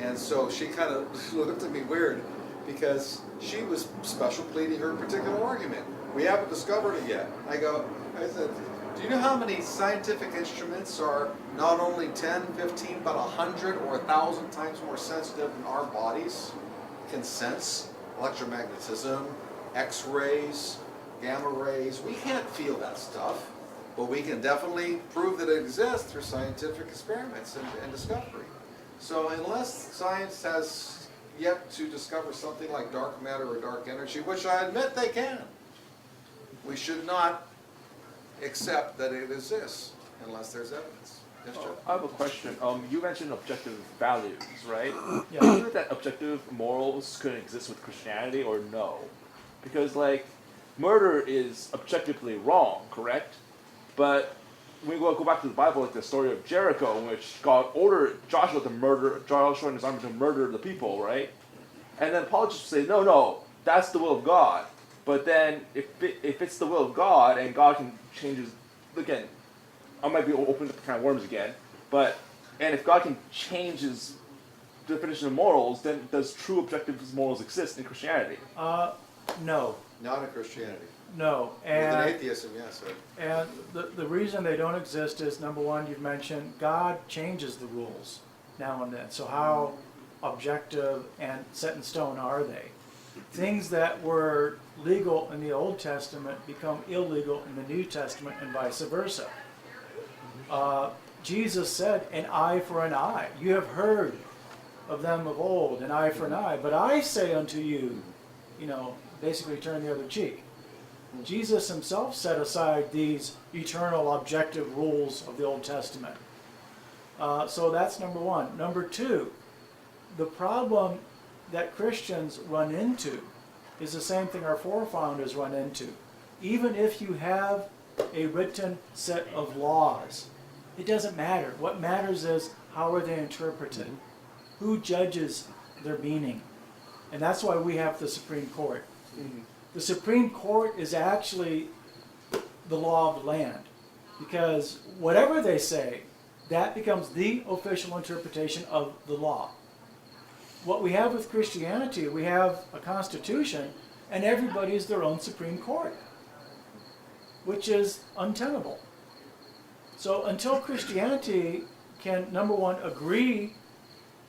[SPEAKER 4] And so she kind of looked at me weird, because she was special pleading her particular argument. We haven't discovered it yet. I said, do you know how many scientific instruments are not only 10, 15, but 100 or 1,000 times more sensitive than our bodies can sense? Electromagnetism, X-rays, gamma rays. We can't feel that stuff, but we can definitely prove that it exists through scientific experiments and discovery. So unless science has yet to discover something like dark matter or dark energy, which I admit they can, we should not accept that it exists unless there's evidence. Yes, Joe?
[SPEAKER 7] I have a question. You mentioned objective values, right?
[SPEAKER 5] Yeah.
[SPEAKER 7] Do you think that objective morals could exist with Christianity or no? Because, like, murder is objectively wrong, correct? But when we go back to the Bible, like the story of Jericho, in which God ordered Joshua and his army to murder the people, right? And then apologists say, no, that's the will of God. But then, if it's the will of God, and God can change his, again, I might be opening up the can of worms again, and if God can change his definition of morals, then does true objective morals exist in Christianity?
[SPEAKER 5] No.
[SPEAKER 4] Not in Christianity.
[SPEAKER 5] No.
[SPEAKER 4] With an atheism, yes.
[SPEAKER 5] And the reason they don't exist is, number one, you've mentioned, God changes the rules now and then. So how objective and set in stone are they? Things that were legal in the Old Testament become illegal in the New Testament and vice versa. Jesus said, an eye for an eye. You have heard of them of old, an eye for an eye. But I say unto you, basically turn the other cheek. Jesus himself set aside these eternal objective rules of the Old Testament. So that's number one. Number two, the problem that Christians run into is the same thing our forefathers run into. Even if you have a written set of laws, it doesn't matter. What matters is how are they interpreted? Who judges their meaning? And that's why we have the Supreme Court. The Supreme Court is actually the law of the land, because whatever they say, that becomes the official interpretation of the law. What we have with Christianity, we have a constitution, and everybody is their own Supreme Court, which is untenable. So until Christianity can, number one, agree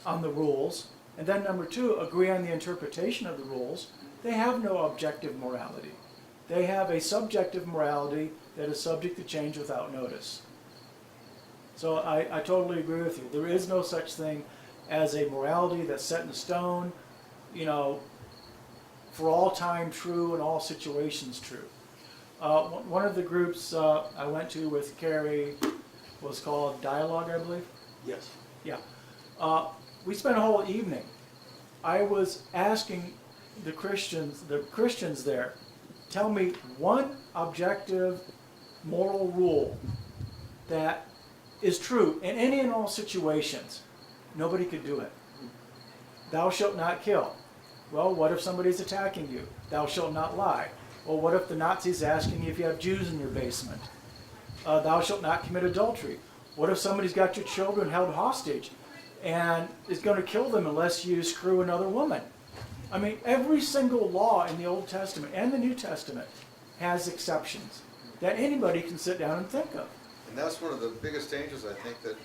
[SPEAKER 5] on the rules, and then number two, agree on the interpretation of the rules, they have no objective morality. They have a subjective morality that is subject to change without notice. So I totally agree with you. There is no such thing as a morality that's set in stone, for all time true and all situations true. One of the groups I went to with Carrie was called Dialogue, I believe.
[SPEAKER 10] Yes.
[SPEAKER 5] Yeah. We spent a whole evening. I was asking the Christians there, tell me one objective moral rule that is true in any and all situations. Nobody could do it. Thou shalt not kill. Well, what if somebody's attacking you? Thou shalt not lie. Well, what if the Nazis asking you if you have Jews in your basement? Thou shalt not commit adultery. What if somebody's got your children held hostage and is going to kill them unless you screw another woman? I mean, every single law in the Old Testament and the New Testament has exceptions that anybody can sit down and think of.
[SPEAKER 4] And that's one of the biggest dangers I think that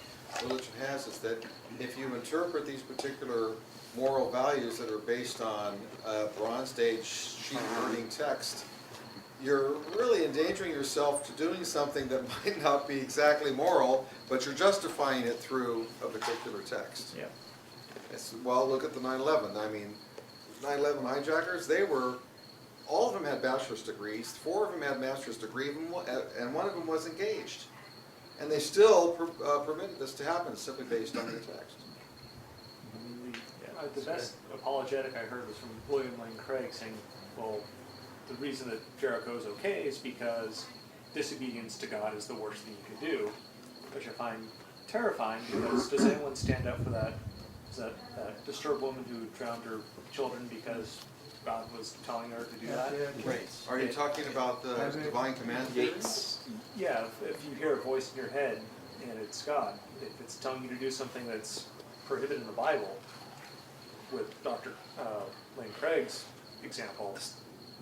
[SPEAKER 4] religion has, is that if you interpret these particular moral values that are based on Bronze Age sheep-herding text, you're really endangering yourself to doing something that might not be exactly moral, but you're justifying it through a particular text.
[SPEAKER 5] Yeah.
[SPEAKER 4] Well, look at the 9/11. I mean, 9/11 hijackers, all of them had bachelor's degrees, 4 of them had master's degrees, and 1 of them was engaged. And they still permitted this to happen simply based on the text.
[SPEAKER 13] The best apologetic I heard was from William Lane Craig saying, well, the reason that Jericho is okay is because disobedience to God is the worst thing you can do, which I find terrifying, because does anyone stand up for that? Is that disturbed woman who drowned her children because God was telling her to do that?
[SPEAKER 4] Right. Are you talking about the divine command theory?
[SPEAKER 13] Yeah, if you hear a voice in your head and it's God, if it's telling you to do something that's prohibited in the Bible, with Dr. Lane Craig's example,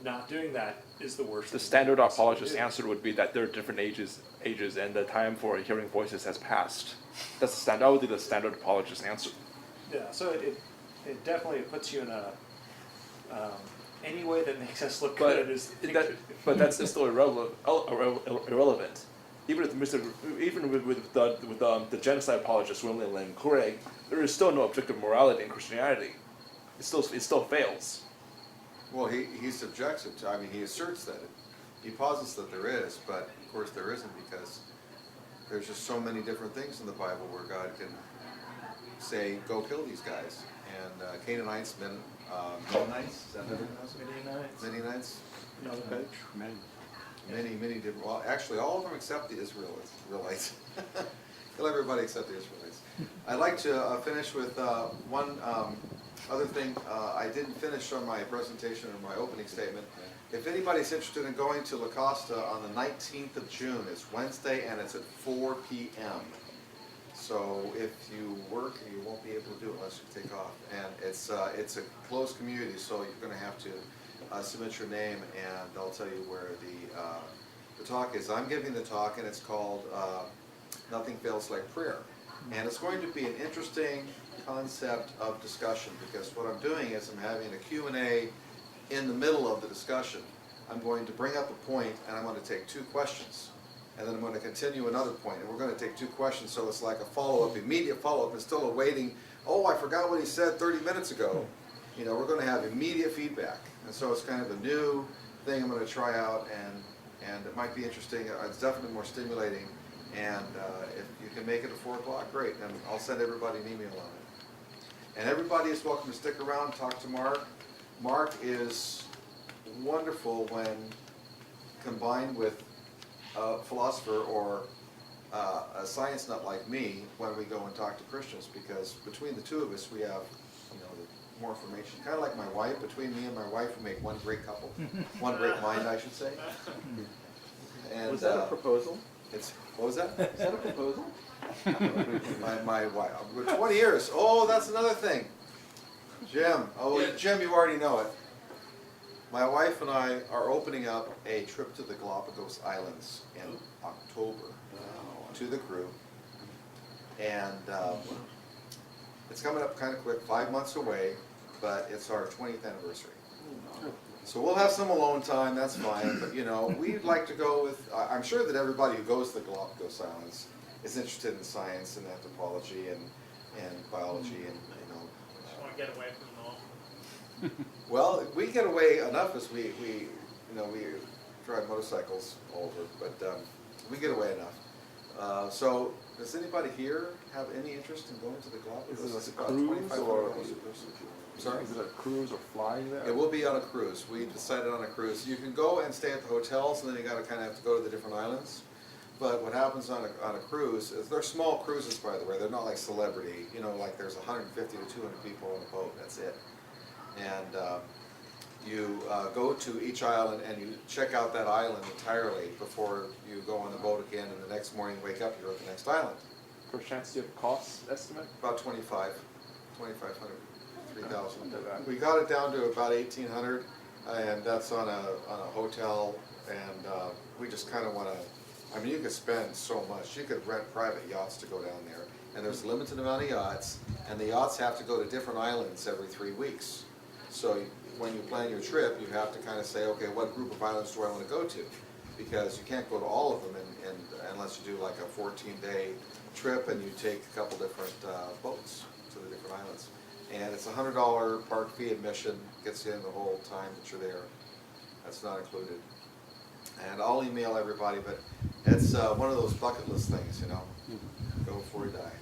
[SPEAKER 13] not doing that is the worst.
[SPEAKER 7] The standard apologist answer would be that there are different ages, and the time for hearing voices has passed. That would be the standard apologist answer.
[SPEAKER 13] Yeah, so it definitely puts you in a any way that makes us look good is.
[SPEAKER 7] But that's still irrelevant. Even with the genocide apologist William Lane Craig, there is still no objective morality in Christianity. It still fails.
[SPEAKER 4] Well, he subjects it to, he asserts that he posits that there is, but of course there isn't, because there's just so many different things in the Bible where God can say, go kill these guys. And Canaanites, Mennonites, is that how it was? Midianites?
[SPEAKER 5] No,
[SPEAKER 4] Many different, well, actually all of them except the Israelites. Kill everybody except the Israelites. I'd like to finish with one other thing. I didn't finish on my presentation or my opening statement. If anybody's interested in going to La Costa on the 19th of June, it's Wednesday and it's at 4 p.m. So if you work, you won't be able to do it unless you take off. And it's a closed community, so you're going to have to submit your name, and they'll tell you where the talk is. I'm giving the talk, and it's called Nothing Fails Like Prayer. And it's going to be an interesting concept of discussion, because what I'm doing is I'm having a Q&A in the middle of the discussion. I'm going to bring up a point, and I'm going to take 2 questions. and then I'm going to continue another point, and we're going to take 2 questions, so it's like a follow-up, immediate follow-up, and still awaiting, oh, I forgot what he said 30 minutes ago. You know, we're going to have immediate feedback, and so it's kind of a new thing I'm going to try out, and it might be interesting. It's definitely more stimulating, and if you can make it at 4 o'clock, great, and I'll send everybody an email on it. And everybody is welcome to stick around and talk to Mark. Mark is wonderful when combined with a philosopher or a science nut like me when we go and talk to Christians, because between the two of us we have, you know, more information. Kind of like my wife. Between me and my wife, we make one great couple, one great mind, I should say. And,
[SPEAKER 11] Was that a proposal?
[SPEAKER 4] What was that?
[SPEAKER 11] Is that a proposal?
[SPEAKER 4] My wife. We're 20 years. Oh, that's another thing. Jim. Oh, Jim, you already know it. My wife and I are opening up a trip to the Galapagos Islands in October to the crew. And it's coming up kind of quick, 5 months away, but it's our 20th anniversary. So we'll have some alone time, that's fine, but you know, we'd like to go with, I'm sure that everybody who goes to the Galapagos Islands is interested in science and anthropology and biology and, you know.
[SPEAKER 13] Just want to get away from them all.
[SPEAKER 4] Well, we get away enough as we drive motorcycles all over, but we get away enough. So, does anybody here have any interest in going to the Galapagos?
[SPEAKER 7] Is it a
[SPEAKER 4] about
[SPEAKER 7] cruise
[SPEAKER 4] $2,500
[SPEAKER 7] or
[SPEAKER 4] a person. Sorry?
[SPEAKER 7] Is it a cruise or flying there?
[SPEAKER 4] It will be on a cruise. We decided on a cruise. You can go and stay at the hotels, and then you got to kind of have to go to the different islands. But what happens on a cruise is they're small cruises, by the way. They're not like Celebrity. You know, like there's 150 to 200 people on a boat. That's it. And you go to each island and you check out that island entirely before you go on the boat again. And the next morning, wake up, you're at the next island.
[SPEAKER 7] For chance, do you have a cost estimate?
[SPEAKER 4] About 2,500, 3,000. We got it down to about 1,800, and that's on a hotel. And we just kind of want to. I mean, you could spend so much. You could rent private yachts to go down there, and there's a limited amount of yachts, and the yachts have to go to different islands every 3 weeks. So when you plan your trip, you have to kind of say, okay, what group of islands do I want to go to? Because you can't go to all of them unless you do like a 14-day trip and you take a couple different boats to the different islands. And it's a $100 park fee admission, gets you in the whole time that you're there. That's not included. And I'll email everybody, but it's one of those bucket list things, you know. Go before you die.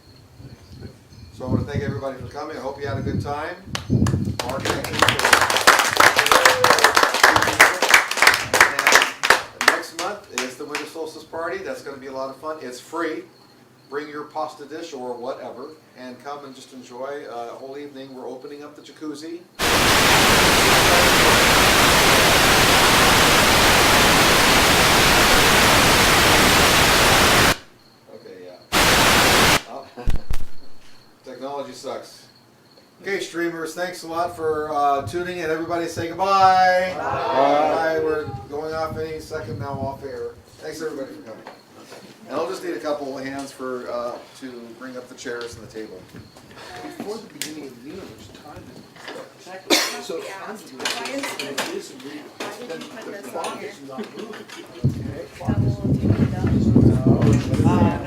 [SPEAKER 4] So I want to thank everybody for coming. I hope you had a good time. Mark, thank you. And next month is the Winter Solstice Party. That's going to be a lot of fun. It's free. Bring your pasta dish or whatever and come and just enjoy a whole evening. We're opening up the jacuzzi. Technology sucks. Okay, streamers, thanks a lot for tuning in. Everybody say goodbye. Bye. Bye. We're going off any second now off air. Thanks everybody for coming. And I'll just need a couple of hands for to bring up the chairs and the table.
[SPEAKER 8] Before the beginning of the universe, time is
[SPEAKER 2] Exactly.
[SPEAKER 8] so
[SPEAKER 2] Why is
[SPEAKER 8] it is real.
[SPEAKER 2] Why did you put
[SPEAKER 8] The
[SPEAKER 2] this
[SPEAKER 8] clock
[SPEAKER 2] on here?
[SPEAKER 8] is not moving. Okay?
[SPEAKER 2] How will you do it?